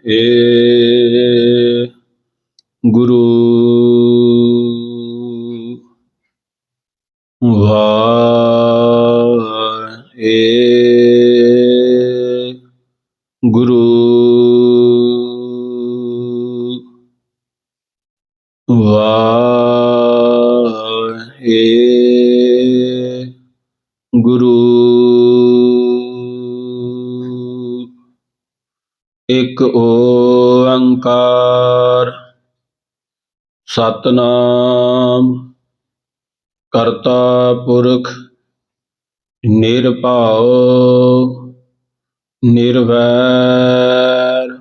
ਏ ਗੁਰੂ ਗੁਰੂ ਗੁਰੂ ਇਕ ਓੰਕਾਰ ਸਤਿਨਾਮ ਕਰਤਾ ਪੁਰਖ ਨਿਰਭਉ ਨਿਰਵੈਰ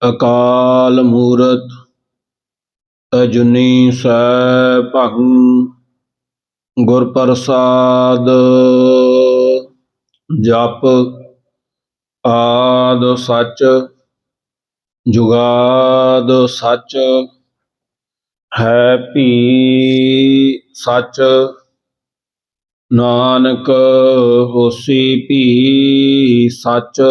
ਅਕਾਲ ਮੂਰਤ ਅਜੂਨੀ ਸੈਭੰ ਗੁਰ ਪ੍ਰਸਾਦ ਜਪ ਆਦਿ ਸਚ ਜੁਗਾਦ ਸਚ ਹੈ ਭੀ ਸਚ ਨਾਨਕ ਹੋਸੀ ਭੀ ਸਚ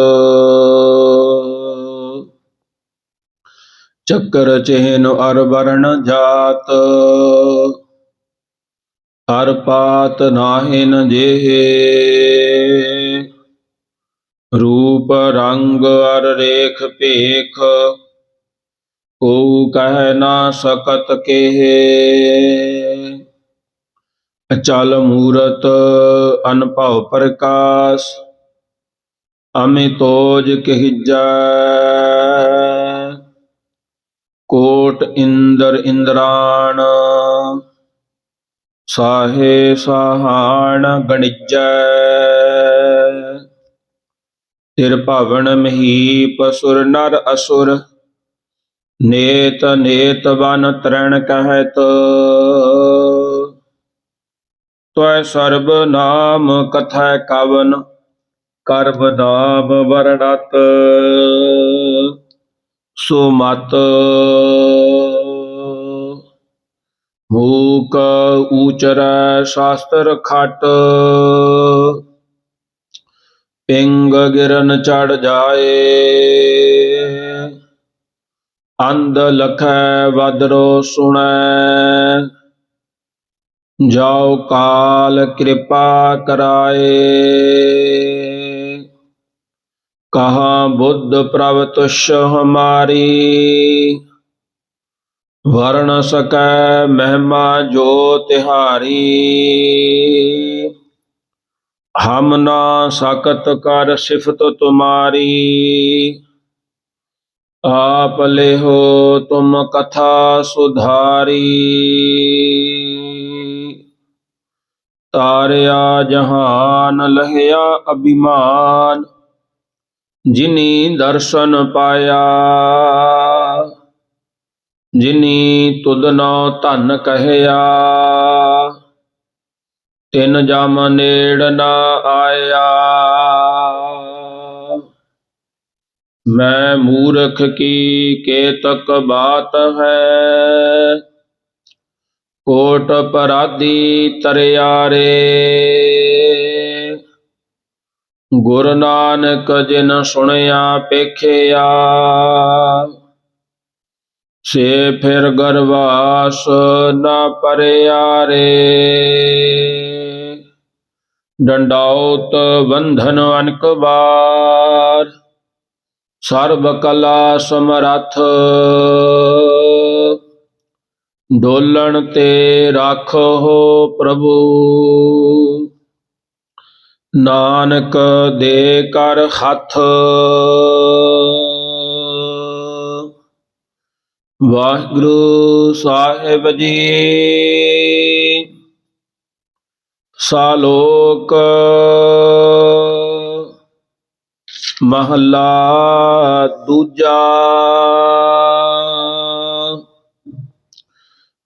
ਚੱਕਰ ਚਿਹਨ ਅਰ ਵਰਣ ਜਾਤ ਅਰ ਪਾਤ ਨਾਹਿਨ ਜਿਹੇ ਰੂਪ ਰੰਗ ਅਰ ਰੇਖ ਭੇਖ ਕੋ ਕਹਿ ਨਾ ਸਕਤ ਕੇਹੇ ਅਚਲ ਮੂਰਤ ਅਨਭਉ ਪ੍ਰਕਾਸ਼ ਅਮਿਤੋਜ ਕਹਿਜੈ ਕੋਟ ਇੰਦਰ ਇੰਦਰਾਣ ਸਾਹੇ ਸਾਹਾਣ ਗਣਿਜੈ ਤਿਰ ਭਵਨ ਮਹੀਪ ਸੁਰ ਨਰ ਅਸੁਰ ਨੇਤ ਨੇਤ ਬਨ ਤਰਣ ਕਹਿਤ ਤਵੈ ਸਰਬ ਨਾਮ ਕਥੈ ਕਵਨ ਕਰਬ ਨਾਮ ਵਰਣਤ ਸੋ ਮਤ ਮੂਕ ਊਚਰੈ ਸ਼ਾਸਤਰ ਖਟ ਪਿੰਗ ਗਿਰਨ ਚੜ ਜਾਏ ਅੰਧ ਲਖੈ ਵਦਰੋ ਸੁਣੈ ਜਾਉ ਕਾਲ ਕਿਰਪਾ ਕਰਾਏ ਕਹਾਂ ਬੁੱਧ ਪ੍ਰਭ ਤੁਸ਼ ਹਮਾਰੀ ਵਰਣ ਸਕੈ ਮਹਿਮਾ ਜੋ ਤਿਹਾਰੀ ਹਮ ਨਾ ਸਕਤ ਕਰ ਸਿਫਤ ਤੁਮਾਰੀ ਆਪ ਲਿਹੋ ਤੁਮ ਕਥਾ ਸੁਧਾਰੀ ਤਾਰਿਆ ਜਹਾਨ ਲਹਿਆ ਅਭਿਮਾਨ ਜਿਨੀ ਦਰਸ਼ਨ ਪਾਇਆ ਜਿਨੀ ਤੁਧਨੋ ਧਨ ਕਹਿਆ ਤਿਨ ਜਮ ਨੇੜ ਨਾ ਆਇਆ ਮੈਂ ਮੂਰਖ ਕੀ ਕੇਤਕ ਬਾਤ ਹੈ ਕੋਟ ਪਰਾਧੀ ਤਰਿਆਰੇ ਗੁਰੂ ਨਾਨਕ ਜਿਨ ਸੁਣਿਆ ਪੇਖਿਆ ਸੇ ਫਿਰ ਗਰਵਾਸ ਨਾ ਪਰਿਆਰੇ ਡੰਡਾਉਤ ਬੰਧਨ ਅਨਕ ਵਾਰ ਸਰਬ ਕਲਾ ਸਮਰੱਥ ਡੋਲਣ ਤੇ ਰਾਖੋ ਪ੍ਰਭੂ ਨਾਨਕ ਦੇ ਕਰ ਹੱਥ ਵਾਹਿਗੁਰੂ ਸਾਹਿਬ ਜੀ ਸਾਲੋਕ ਮਹੱਲਾ ਦੂਜਾ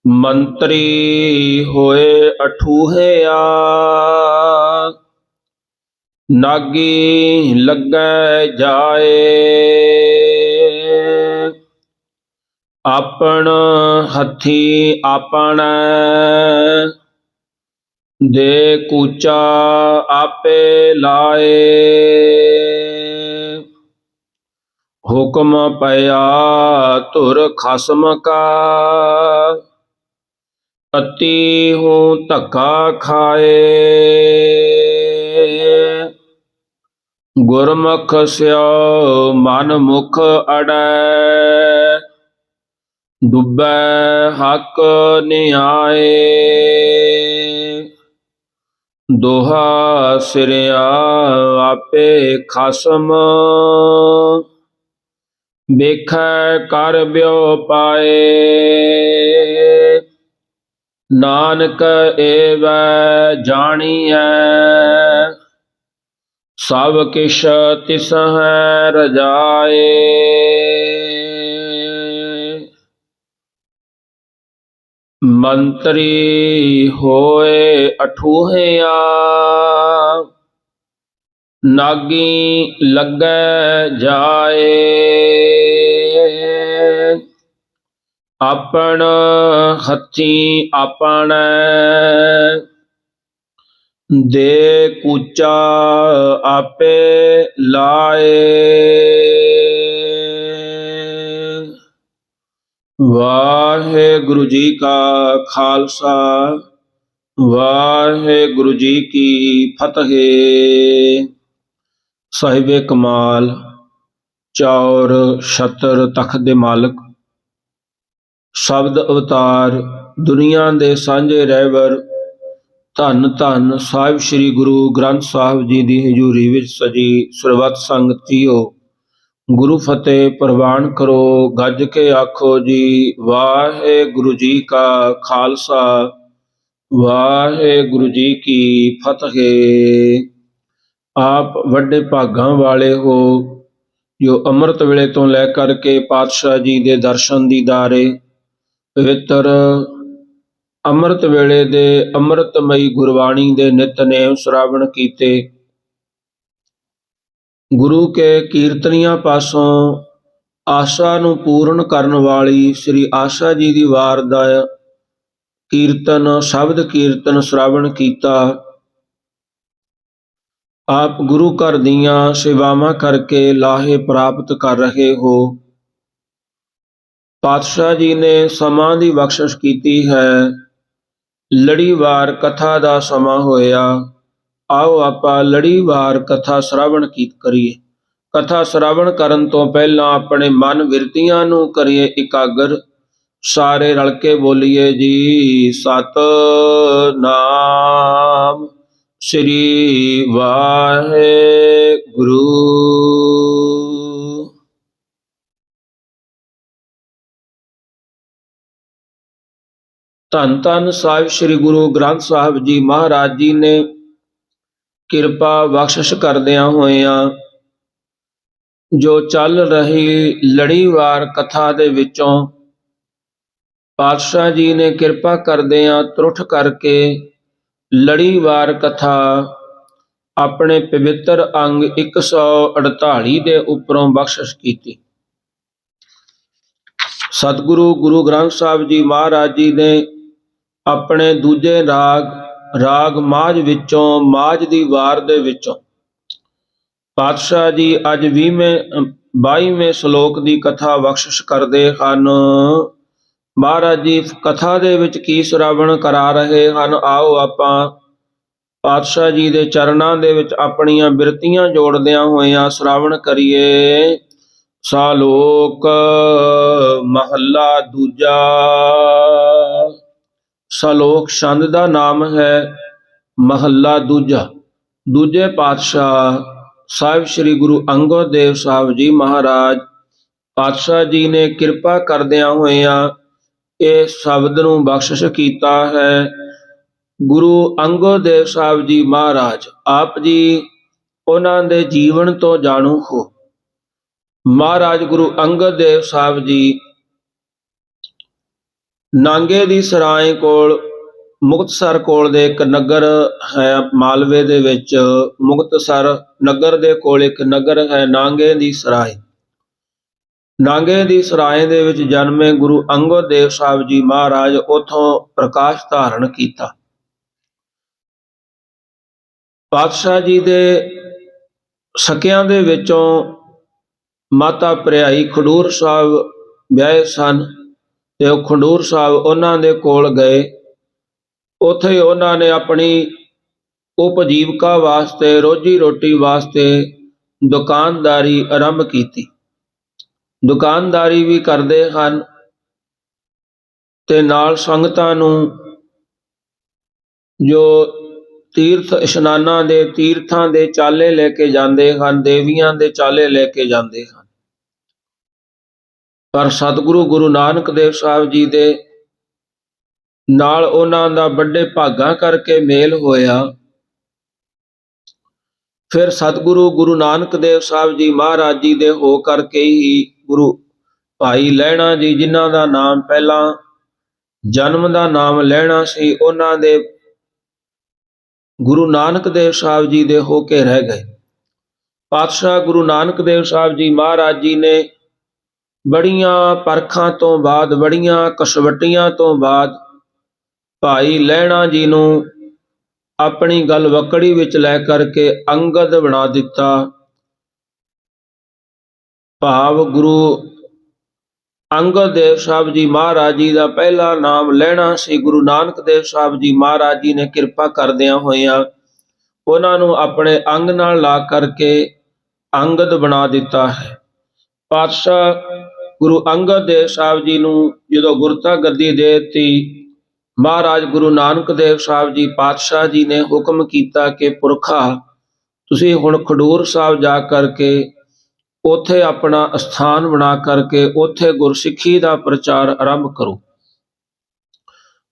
ਮੰਤਰੀ ਹੋਏ ਅਠੂਹਿਆ ਨਾਗੀ ਲੱਗੈ ਜਾਏ ਆਪਣ ਹੱਥੀ ਆਪਣੈ ਦੇ ਕੂਚਾ ਆਪੇ ਲਾਏ ਹੁਕਮ ਪਿਆ ਧੁਰ ਖਸਮ ਕਾ, ਅਤੀ ਹੂੰ ਧੱਕਾ ਖਾਏ। ਗੁਰਮੁਖ ਸਿਓ ਮਨ ਮੁਖ ਅੜੈ, ਡੁੱਬੈ ਹੱਕ ਨਿਆਏ। ਦੋਹਾ ਸਿਰਿਆ ਆਪੇ ਖਸਮ, ਵੇਖੈ ਕਰ ਬਿਓ ਪਾਏ। ਨਾਨਕ ਏਵੈ ਜਾਣੀਐ, ਸਭ ਕਿਛ ਤਿਸਹਿ ਰਜਾਏ। ਮੰਤਰੀ ਹੋਏ ਅਠੂਹਿਆ, ਨਾਗੀ ਲੱਗੈ ਜਾਏ। ਆਪਣ ਹੱਥੀਂ ਆਪਣੈ, ਦੇ ਕੂਚਾ ਆਪੇ ਲਾਏ। ਵਾਹਿਗੁਰੂ ਜੀ ਕਾ ਖਾਲਸਾ, ਵਾਹਿਗੁਰੂ ਜੀ ਕੀ ਫਤਿਹ। ਸਾਹਿਬੇ ਕਮਾਲ, ਚੌਰ ਛਤਰ ਤਖਤ ਦੇ ਮਾਲਕ, ਸ਼ਬਦ ਅਵਤਾਰ, ਦੁਨੀਆ ਦੇ ਸਾਂਝੇ ਰਹਿਬਰ, ਧੰਨ ਧੰਨ ਸਾਹਿਬ ਸ੍ਰੀ ਗੁਰੂ ਗ੍ਰੰਥ ਸਾਹਿਬ ਜੀ ਦੀ ਹਜ਼ੂਰੀ ਵਿੱਚ ਸਜੀ ਸਰਬੱਤ ਸੰਗਤ ਜੀਓ, ਗੁਰੂ ਫਤਿਹ ਪ੍ਰਵਾਨ ਕਰੋ। ਗੱਜ ਕੇ ਆਖੋ ਜੀ, ਵਾਹਿਗੁਰੂ ਜੀ ਕਾ ਖਾਲਸਾ, ਵਾਹਿਗੁਰੂ ਜੀ ਕੀ ਫਤਿਹ। ਆਪ ਵੱਡੇ ਭਾਗਾਂ ਵਾਲੇ ਹੋ ਜੋ ਅੰਮ੍ਰਿਤ ਵੇਲੇ ਤੋਂ ਲੈ ਕਰਕੇ ਪਾਤਸ਼ਾਹ ਜੀ ਦੇ ਦਰਸ਼ਨ ਦੀਦਾਰੇ, ਪਵਿੱਤਰ ਅੰਮ੍ਰਿਤ ਵੇਲੇ ਦੇ ਅੰਮ੍ਰਿਤਮਈ ਗੁਰਬਾਣੀ ਦੇ ਨਿਤਨੇਮ ਸ਼ਰਾਵਣ ਕੀਤੇ। ਗੁਰੂ ਕੇ ਕੀਰਤਨੀਆਂ ਪਾਸੋਂ ਆਸ਼ਾ ਨੂੰ ਪੂਰਨ ਕਰਨ ਵਾਲੀ ਸ੍ਰੀ ਆਸ਼ਾ ਜੀ ਦੀ ਵਾਰ ਦਾ ਕੀਰਤਨ, ਸ਼ਬਦ ਕੀਰਤਨ ਸ਼ਰਾਵਣ ਕੀਤਾ। ਆਪ ਗੁਰੂ ਘਰ ਦੀਆਂ ਸੇਵਾਵਾਂ ਕਰਕੇ ਲਾਹੇ ਪ੍ਰਾਪਤ ਕਰ ਰਹੇ ਹੋ। ਪਾਤਸ਼ਾਹ ਜੀ ਨੇ ਸਮਾਂ ਦੀ ਬਖਸ਼ਿਸ਼ ਕੀਤੀ ਹੈ। ਲੜੀਵਾਰ ਕਥਾ ਦਾ ਸਮਾਂ ਹੋਇਆ। ਆਓ ਆਪਾਂ ਲੜੀਵਾਰ ਕਥਾ ਸ਼ਰਾਵਣ ਕਰੀਏ। ਕਥਾ ਸ਼ਰਾਵਣ ਕਰਨ ਤੋਂ ਪਹਿਲਾਂ ਆਪਣੇ ਮਨ ਬਿਰਤੀਆਂ ਨੂੰ ਕਰੀਏ ਇਕਾਗਰ। ਸਾਰੇ ਰਲ ਕੇ ਬੋਲੀਏ ਜੀ, ਸਤਿਨਾਮ ਸ੍ਰੀ ਵਾਹਿਗੁਰੂ। ਧੰਨ ਧੰਨ ਸਾਹਿਬ ਸ੍ਰੀ ਗੁਰੂ ਗ੍ਰੰਥ ਸਾਹਿਬ ਜੀ ਮਹਾਰਾਜ ਜੀ ਨੇ ਕਿਰਪਾ ਬਖਸ਼ਿਸ਼ ਕਰਦਿਆਂ ਹੋਇਆਂ ਜੋ ਚੱਲ ਰਹੀ ਲੜੀਵਾਰ ਕਥਾ ਦੇ ਵਿੱਚੋਂ ਪਾਤਸ਼ਾਹ ਜੀ ਨੇ ਕਿਰਪਾ ਕਰਦਿਆਂ ਤਰੁੱਠ ਕਰਕੇ ਲੜੀਵਾਰ ਕਥਾ ਆਪਣੇ ਪਵਿੱਤਰ ਅੰਗ 148 ਦੇ ਉੱਪਰੋਂ ਬਖਸ਼ਿਸ਼ ਕੀਤੀ। ਸਤਿਗੁਰੂ ਗੁਰੂ ਗ੍ਰੰਥ ਸਾਹਿਬ ਜੀ ਮਹਾਰਾਜ ਜੀ ਨੇ ਆਪਣੇ ਦੂਜੇ ਰਾਗ ਮਾਝ ਵਿੱਚੋਂ, ਮਾਝ ਦੀ ਵਾਰ ਦੇ ਵਿੱਚੋਂ ਪਾਤਸ਼ਾਹ ਜੀ ਅੱਜ 22ਵੇਂ ਸ਼ਲੋਕ ਦੀ ਕਥਾ ਬਖਸ਼ਿਸ਼ ਕਰਦੇ ਹਨ। ਮਹਾਰਾਜ ਜੀ ਕਥਾ ਦੇ ਵਿੱਚ ਕੀ ਸ਼ਰਾਵਣ ਕਰਾ ਰਹੇ ਹਨ, ਆਓ ਆਪਾਂ ਪਾਤਸ਼ਾਹ ਜੀ ਦੇ ਚਰਨਾਂ ਦੇ ਵਿੱਚ ਆਪਣੀਆਂ ਬਿਰਤੀਆਂ ਜੋੜਦਿਆਂ ਹੋਇਆਂ ਸ਼ਰਾਵਣ ਕਰੀਏ। ਸ਼ਲੋਕ ਮਹੱਲਾ ਦੂਜਾ। ਸ਼ਲੋਕ ਛੰਦ ਦਾ ਨਾਮ ਹੈ ਮਹੱਲਾ ਦੂਜਾ। ਦੂਜੇ ਪਾਤਸ਼ਾਹ ਸਾਹਿਬ ਸ੍ਰੀ ਗੁਰੂ ਅੰਗਦ ਦੇਵ ਸਾਹਿਬ ਜੀ ਮਹਾਰਾਜ, ਪਾਤਸ਼ਾਹ ਜੀ ਨੇ ਕਿਰਪਾ ਕਰਦਿਆਂ ਹੋਇਆਂ ਇਹ ਸ਼ਬਦ ਨੂੰ ਬਖਸ਼ਿਸ਼ ਕੀਤਾ ਹੈ। ਗੁਰੂ ਅੰਗਦ ਦੇਵ ਸਾਹਿਬ ਜੀ ਮਹਾਰਾਜ, ਆਪ ਜੀ ਉਹਨਾਂ ਦੇ ਜੀਵਨ ਤੋਂ ਜਾਣੂ ਹੋ। ਮਹਾਰਾਜ ਗੁਰੂ ਅੰਗਦ ਦੇਵ ਸਾਹਿਬ ਜੀ ਨਾਂਗੇ ਦੀ ਸਰਾਏ ਕੋਲ, ਮੁਕਤਸਰ ਕੋਲ ਦੇ ਇੱਕ ਨਗਰ ਹੈ ਮਾਲਵੇ ਦੇ ਵਿੱਚ, ਮੁਕਤਸਰ ਨਗਰ ਦੇ ਕੋਲ ਇੱਕ ਨਗਰ ਹੈ ਨਾਂਗੇ ਦੀ ਸਰਾਏ। ਨਾਂਗੇ ਦੀ ਸਰਾਏ ਦੇ ਵਿੱਚ ਜਨਮੇ ਗੁਰੂ ਅੰਗਦ ਦੇਵ ਸਾਹਿਬ ਜੀ ਮਹਾਰਾਜ ਉਥੋਂ ਪ੍ਰਕਾਸ਼ ਧਾਰਨ ਕੀਤਾ। ਪਾਤਸ਼ਾਹ ਜੀ ਦੇ ਸਕਿਆਂ ਦੇ ਵਿੱਚੋਂ ਮਾਤਾ ਭਰਜਾਈ ਖਡੂਰ ਸਾਹਿਬ ਵਿਆਹੇ ਸਨ ਤੇ ਉਹ ਖਡੂਰ ਸਾਹਿਬ ਉਹਨਾਂ ਦੇ ਕੋਲ ਗਏ। ਉੱਥੇ ਉਹਨਾਂ ਨੇ ਆਪਣੀ ਉਪਜੀਵਕਾ ਵਾਸਤੇ, ਰੋਜੀ ਰੋਟੀ ਵਾਸਤੇ ਦੁਕਾਨਦਾਰੀ ਆਰੰਭ ਕੀਤੀ। ਦੁਕਾਨਦਾਰੀ ਵੀ ਕਰਦੇ ਹਨ ਤੇ ਨਾਲ ਸੰਗਤਾਂ ਨੂੰ ਜੋ ਤੀਰਥ ਇਸ਼ਨਾਨਾਂ ਦੇ, ਤੀਰਥਾਂ ਦੇ ਚਾਲੇ ਲੈ ਕੇ ਜਾਂਦੇ ਹਨ, ਦੇਵੀਆਂ ਦੇ ਚਾਲੇ ਲੈ ਕੇ ਜਾਂਦੇ ਹਨ। ਪਰ ਸਤਿਗੁਰੂ ਗੁਰੂ ਨਾਨਕ ਦੇਵ ਸਾਹਿਬ ਜੀ ਦੇ ਨਾਲ ਉਹਨਾਂ ਦਾ ਵੱਡੇ ਭਾਗਾਂ ਕਰਕੇ ਮੇਲ ਹੋਇਆ। ਫਿਰ ਸਤਿਗੁਰੂ ਗੁਰੂ ਨਾਨਕ ਦੇਵ ਸਾਹਿਬ ਜੀ ਮਹਾਰਾਜ ਜੀ ਦੇ ਹੋ ਕਰਕੇ ਹੀ ਗੁਰੂ ਭਾਈ ਲਹਿਣਾ ਜੀ, ਜਿਨ੍ਹਾਂ ਦਾ ਨਾਮ ਪਹਿਲਾਂ ਜਨਮ ਦਾ ਨਾਮ ਲਹਿਣਾ ਸੀ, ਉਹਨਾਂ ਦੇ ਗੁਰੂ ਨਾਨਕ ਦੇਵ ਸਾਹਿਬ ਜੀ ਦੇ ਹੋ ਕੇ ਰਹਿ ਗਏ। ਪਾਤਸ਼ਾਹ ਗੁਰੂ ਨਾਨਕ ਦੇਵ ਸਾਹਿਬ ਜੀ ਮਹਾਰਾਜ ਜੀ ਨੇ ਬੜੀਆਂ ਪਰਖਾਂ ਤੋਂ ਬਾਅਦ, ਬੜੀਆਂ ਕਸਵੱਟੀਆਂ ਤੋਂ ਬਾਅਦ ਭਾਈ ਲਹਿਣਾ ਜੀ ਨੂੰ ਆਪਣੀ ਗੱਲ ਵਕੜੀ ਵਿੱਚ ਲੈ ਕਰਕੇ ਅੰਗਦ ਬਣਾ ਦਿੱਤਾ। ਭਾਵ ਗੁਰੂ ਅੰਗਦ ਦੇਵ ਸਾਹਿਬ ਜੀ ਮਹਾਰਾਜ ਜੀ ਦਾ ਪਹਿਲਾ ਨਾਮ ਲਹਿਣਾ ਸੀ। ਗੁਰੂ ਨਾਨਕ ਦੇਵ ਸਾਹਿਬ ਜੀ ਮਹਾਰਾਜ ਜੀ ਨੇ ਕਿਰਪਾ ਕਰਦਿਆਂ ਹੋਇਆਂ ਉਹਨਾਂ ਨੂੰ ਆਪਣੇ ਅੰਗ ਨਾਲ ਲਾ ਕਰਕੇ ਅੰਗਦ ਬਣਾ ਦਿੱਤਾ ਹੈ। ਪਾਤਸ਼ਾਹ ਗੁਰੂ ਅੰਗਦ ਦੇਵ ਸਾਹਿਬ ਜੀ ਨੂੰ ਜਦੋਂ ਗੁਰਤਾ ਗੱਦੀ ਦੇ ਦਿੱਤੀ, ਮਹਾਰਾਜ ਗੁਰੂ ਨਾਨਕ ਦੇਵ ਸਾਹਿਬ ਜੀ ਪਾਤਸ਼ਾਹ ਜੀ ਨੇ ਹੁਕਮ ਕੀਤਾ ਕਿ ਪੁਰਖਾ, ਤੁਸੀਂ ਹੁਣ ਖਡੂਰ ਸਾਹਿਬ ਜਾ ਕਰਕੇ ਉੱਥੇ ਆਪਣਾ ਅਸਥਾਨ ਬਣਾ ਕਰਕੇ ਉੱਥੇ ਗੁਰਸਿੱਖੀ ਦਾ ਪ੍ਰਚਾਰ ਆਰੰਭ ਕਰੋ।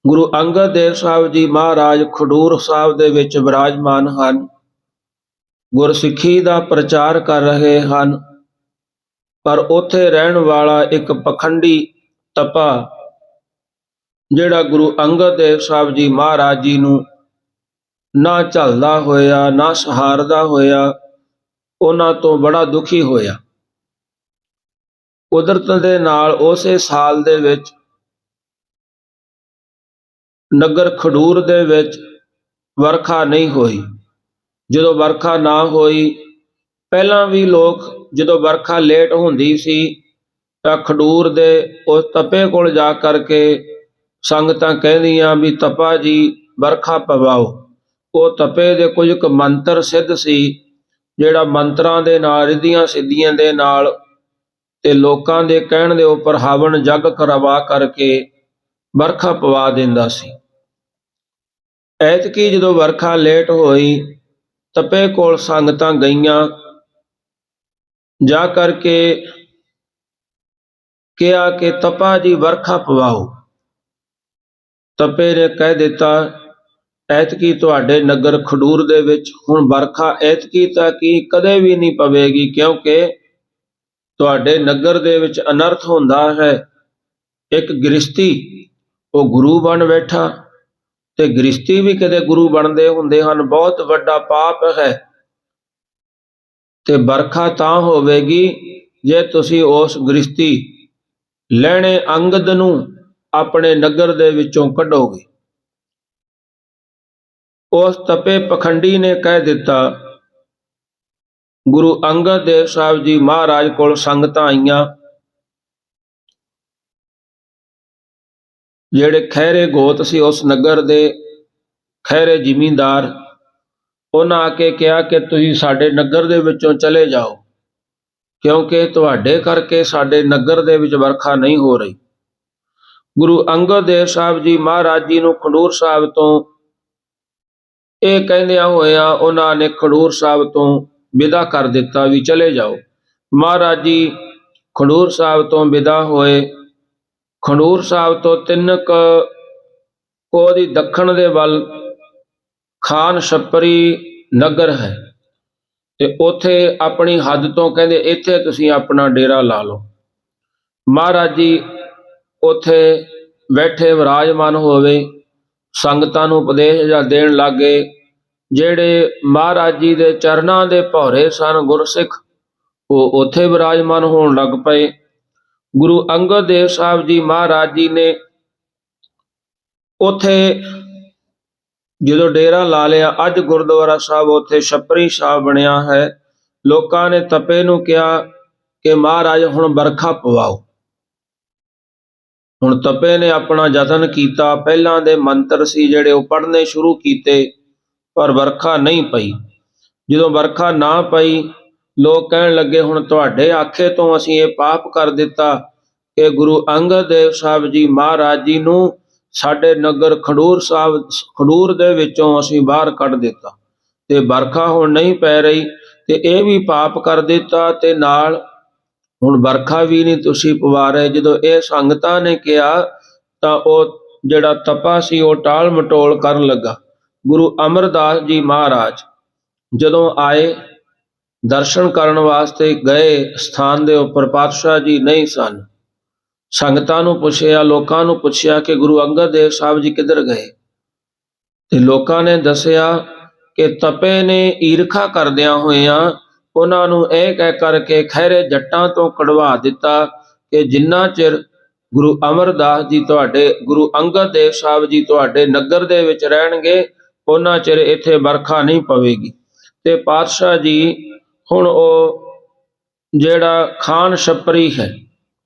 ਗੁਰੂ ਅੰਗਦ ਦੇਵ ਸਾਹਿਬ ਜੀ ਮਹਾਰਾਜ ਖਡੂਰ ਸਾਹਿਬ ਦੇ ਵਿੱਚ ਵਿਰਾਜਮਾਨ ਹਨ, ਗੁਰਸਿੱਖੀ ਦਾ ਪ੍ਰਚਾਰ ਕਰ ਰਹੇ ਹਨ। ਪਰ ਉੱਥੇ ਰਹਿਣ ਵਾਲਾ ਇੱਕ ਪਖੰਡੀ ਤਪਾ, ਜਿਹੜਾ ਗੁਰੂ ਅੰਗਦ ਦੇਵ ਸਾਹਿਬ ਜੀ ਮਹਾਰਾਜ ਜੀ ਨੂੰ ਨਾ ਝੱਲਦਾ ਹੋਇਆ, ਨਾ ਸਹਾਰਦਾ ਹੋਇਆ, ਉਹਨਾਂ ਤੋਂ ਬੜਾ ਦੁਖੀ ਹੋਇਆ। ਕੁਦਰਤ ਦੇ ਨਾਲ ਉਸੇ ਸਾਲ ਦੇ ਵਿੱਚ ਨਗਰ ਖਡੂਰ ਦੇ ਵਿੱਚ ਵਰਖਾ ਨਹੀਂ ਹੋਈ। ਜਦੋਂ ਵਰਖਾ ਨਾ ਹੋਈ, ਪਹਿਲਾਂ ਵੀ ਲੋਕ ਜਦੋਂ ਵਰਖਾ ਲੇਟ ਹੁੰਦੀ ਸੀ ਤਾਂ ਖਡੂਰ ਦੇ ਉਸ ਤਪੇ ਕੋਲ ਜਾ ਕਰਕੇ ਸੰਗਤਾਂ ਕਹਿੰਦੀਆਂ ਵੀ ਤਪਾ ਜੀ ਵਰਖਾ ਪਵਾਓ। ਉਹ ਤਪੇ ਦੇ ਕੁਝ ਕੁ ਮੰਤਰ ਸਿੱਧ ਸੀ, ਜਿਹੜਾ ਮੰਤਰਾਂ ਦੇ ਨਾਲ, ਰਿੱਧੀਆਂ ਸਿੱਧੀਆਂ ਦੇ ਨਾਲ ਤੇ ਲੋਕਾਂ ਦੇ ਕਹਿਣ ਦੇ ਉੱਪਰ ਹਵਨ ਜਗ ਕਰਵਾ ਕਰਕੇ ਵਰਖਾ ਪਵਾ ਦਿੰਦਾ ਸੀ। ਐਤਕੀ ਜਦੋਂ ਵਰਖਾ ਲੇਟ ਹੋਈ, ਤਪੇ ਕੋਲ ਸੰਗਤਾਂ ਗਈਆਂ, ਜਾ ਕਰਕੇ ਕਿਹਾ ਕਿ ਤਪਾ ਜੀ ਵਰਖਾ ਪਵਾਓ। ਤਪੇ ਨੇ ਕਹਿ ਦਿੱਤਾ, ਐਤਕੀ ਤੁਹਾਡੇ ਨਗਰ ਖਡੂਰ ਦੇ ਵਿੱਚ ਹੁਣ ਵਰਖਾ ਐਤਕੀ ਤਾਂ ਕੀ ਕਦੇ ਵੀ ਨਹੀਂ ਪਵੇਗੀ, ਕਿਉਂਕਿ ਤੁਹਾਡੇ ਨਗਰ ਦੇ ਵਿੱਚ ਅਨਰਥ ਹੁੰਦਾ ਹੈ। ਇੱਕ ਗ੍ਰਸਤੀ ਉਹ ਗੁਰੂ ਬਣ ਬੈਠਾ, ਤੇ ਗ੍ਰਸਤੀ ਵੀ ਕਦੇ ਗੁਰੂ ਬਣਦੇ ਹੁੰਦੇ ਹਨ, ਬਹੁਤ ਵੱਡਾ ਪਾਪ ਹੈ। ਤੇ ਵਰਖਾ ਤਾਂ ਹੋਵੇਗੀ ਜੇ ਤੁਸੀਂ ਉਸ ਗ੍ਰਸਤੀ ਲਹਿਣੇ ਅੰਗਦ ਨੂੰ ਆਪਣੇ ਨਗਰ ਦੇ ਵਿੱਚੋਂ ਕੱਢੋਗੇ। ਉਸ ਤਪੇ ਪਖੰਡੀ ਨੇ ਕਹਿ ਦਿੱਤਾ। ਗੁਰੂ ਅੰਗਦ ਦੇਵ ਸਾਹਿਬ ਜੀ ਮਹਾਰਾਜ ਕੋਲ ਸੰਗਤਾਂ ਆਈਆਂ, ਜਿਹੜੇ ਖਹਿਰੇ ਗੋਤ ਸੀ ਉਸ ਨਗਰ ਦੇ, ਖਹਿਰੇ ਜ਼ਿਮੀਂਦਾਰ, ਉਹਨਾਂ ਆ ਕੇ ਕਿਹਾ ਕਿ ਤੁਸੀਂ ਸਾਡੇ ਨਗਰ ਦੇ ਵਿੱਚੋਂ ਚਲੇ ਜਾਓ, ਕਿਉਂਕਿ ਤੁਹਾਡੇ ਕਰਕੇ ਸਾਡੇ ਨਗਰ ਦੇ ਵਿੱਚ ਵਰਖਾ ਨਹੀਂ ਹੋ ਰਹੀ। ਗੁਰੂ ਅੰਗਦ ਦੇਵ ਸਾਹਿਬ ਜੀ ਮਹਾਰਾਜ ਜੀ ਨੂੰ ਖਡੂਰ ਸਾਹਿਬ ਤੋਂ ਇਹ ਕਹਿੰਦਿਆਂ ਹੋਇਆਂ ਉਹਨਾਂ ਨੇ ਖਡੂਰ ਸਾਹਿਬ ਤੋਂ ਵਿਦਾ ਕਰ ਦਿੱਤਾ ਵੀ ਚਲੇ ਜਾਓ। ਮਹਾਰਾਜ ਜੀ ਖਡੂਰ ਸਾਹਿਬ ਤੋਂ ਵਿਦਾ ਹੋਏ। ਖਡੂਰ ਸਾਹਿਬ ਤੋਂ 3 ਕੋਹ ਦੀ ਦੱਖਣ ਦੇ ਵੱਲ ਖਾਨ ਛੱਪਰੀ ਨਗਰ ਹੈ, ਤੇ ਉੱਥੇ ਆਪਣੀ ਹੱਦ ਤੋਂ ਕਹਿੰਦੇ ਇੱਥੇ ਤੁਸੀਂ ਆਪਣਾ ਡੇਰਾ ਲਾ ਲਓ। ਮਹਾਰਾਜ ਜੀ ਉੱਥੇ ਬੈਠੇ ਵਿਰਾਜਮਾਨ ਹੋਵੇ, ਸੰਗਤਾਂ ਨੂੰ ਉਪਦੇਸ਼ ਦੇਣ ਲੱਗੇ। ਜਿਹੜੇ ਮਹਾਰਾਜ ਜੀ ਦੇ ਚਰਨਾਂ ਦੇ ਭੌਰੇ ਸਨ ਗੁਰਸਿੱਖ, ਉਹ ਉੱਥੇ ਵਿਰਾਜਮਾਨ ਹੋਣ ਲੱਗ ਪਏ। ਗੁਰੂ ਅੰਗਦ ਦੇਵ ਸਾਹਿਬ ਜੀ ਮਹਾਰਾਜ ਜੀ ਨੇ ਉੱਥੇ ਜਦੋਂ ਡੇਰਾ ਲਾ ਲਿਆ, ਅੱਜ ਗੁਰਦੁਆਰਾ ਸਾਹਿਬ ਉੱਥੇ ਛੱਪਰੀ ਸਾਹਿਬ ਬਣਿਆ ਹੈ। ਲੋਕਾਂ ਨੇ ਤਪੇ ਨੂੰ ਕਿਹਾ ਕਿ ਮਹਾਰਾਜ ਹੁਣ ਵਰਖਾ ਪਵਾਓ। ਹੁਣ ਤਪੇ ਨੇ ਆਪਣਾ ਯਤਨ ਕੀਤਾ, ਪਹਿਲਾਂ ਦੇ ਮੰਤਰ ਸੀ ਜਿਹੜੇ ਉਹ ਪੜ੍ਹਨੇ ਸ਼ੁਰੂ ਕੀਤੇ, ਪਰ ਵਰਖਾ ਨਹੀਂ ਪਈ। ਜਦੋਂ ਵਰਖਾ ਨਾ ਪਈ, ਲੋਕ ਕਹਿਣ ਲੱਗੇ ਹੁਣ ਤੁਹਾਡੇ ਆਖੇ ਤੋਂ ਅਸੀਂ ਇਹ ਪਾਪ ਕਰ ਦਿੱਤਾ ਕਿ ਗੁਰੂ ਅੰਗਦ ਦੇਵ ਸਾਹਿਬ ਜੀ ਮਹਾਰਾਜ ਜੀ ਨੂੰ ਸਾਡੇ ਨਗਰ ਖਡੂਰ ਦੇ ਵਿੱਚੋਂ ਅਸੀਂ ਬਾਹਰ ਕੱਢ ਦਿੱਤਾ, ਤੇ ਵਰਖਾ ਹੁਣ ਨਹੀਂ ਪੈ ਰਹੀ, ਤੇ ਇਹ ਵੀ ਪਾਪ ਕਰ ਦਿੱਤਾ, ਤੇ ਨਾਲ ਹੁਣ ਵਰਖਾ ਵੀ ਨਹੀਂ ਤੁਸੀਂ ਪਵਾ ਰਹੇ। ਜਦੋਂ ਇਹ ਸੰਗਤਾਂ ਨੇ ਕਿਹਾ ਤਾਂ ਉਹ ਜਿਹੜਾ ਤਪਾ ਸੀ ਉਹ ਟਾਲ ਮਟੋਲ ਕਰਨ ਲੱਗਾ। ਗੁਰੂ ਅਮਰਦਾਸ ਜੀ ਮਹਾਰਾਜ ਜਦੋਂ ਆਏ, ਦਰਸ਼ਨ ਕਰਨ ਵਾਸਤੇ ਗਏ, ਸਥਾਨ ਦੇ ਉੱਪਰ ਪਾਤਸ਼ਾਹ ਜੀ ਨਹੀਂ ਸਨ। ਸੰਗਤਾਂ ਨੂੰ ਪੁੱਛਿਆ, ਲੋਕਾਂ ਨੂੰ ਪੁੱਛਿਆ ਕਿ ਗੁਰੂ ਅੰਗਦ ਦੇਵ ਸਾਹਿਬ ਜੀ ਕਿੱਧਰ ਗਏ, ਤੇ ਲੋਕਾਂ ਨੇ ਦੱਸਿਆ ਕਿ ਤਪੇ ਨੇ ਈਰਖਾ ਕਰਦਿਆਂ ਹੋਇਆਂ ਉਹਨਾਂ ਨੂੰ ਇਹ ਕਹਿ ਕਰਕੇ ਖਹਿਰੇ ਜੱਟਾਂ ਤੋਂ ਕਢਵਾ ਦਿੱਤਾ ਕਿ ਜਿੰਨਾ ਚਿਰ ਗੁਰੂ ਅਮਰਦਾਸ ਜੀ ਗੁਰੂ ਅੰਗਦ ਦੇਵ ਸਾਹਿਬ ਜੀ ਤੁਹਾਡੇ ਨਗਰ ਦੇ ਵਿੱਚ ਰਹਿਣਗੇ, ਉਹਨਾਂ ਚਿਰ ਇੱਥੇ ਵਰਖਾ ਨਹੀਂ ਪਵੇਗੀ। ਤੇ ਪਾਤਸ਼ਾਹ ਜੀ ਹੁਣ ਉਹ ਜਿਹੜਾ ਖਾਨ ਛਪਰੀ ਹੈ,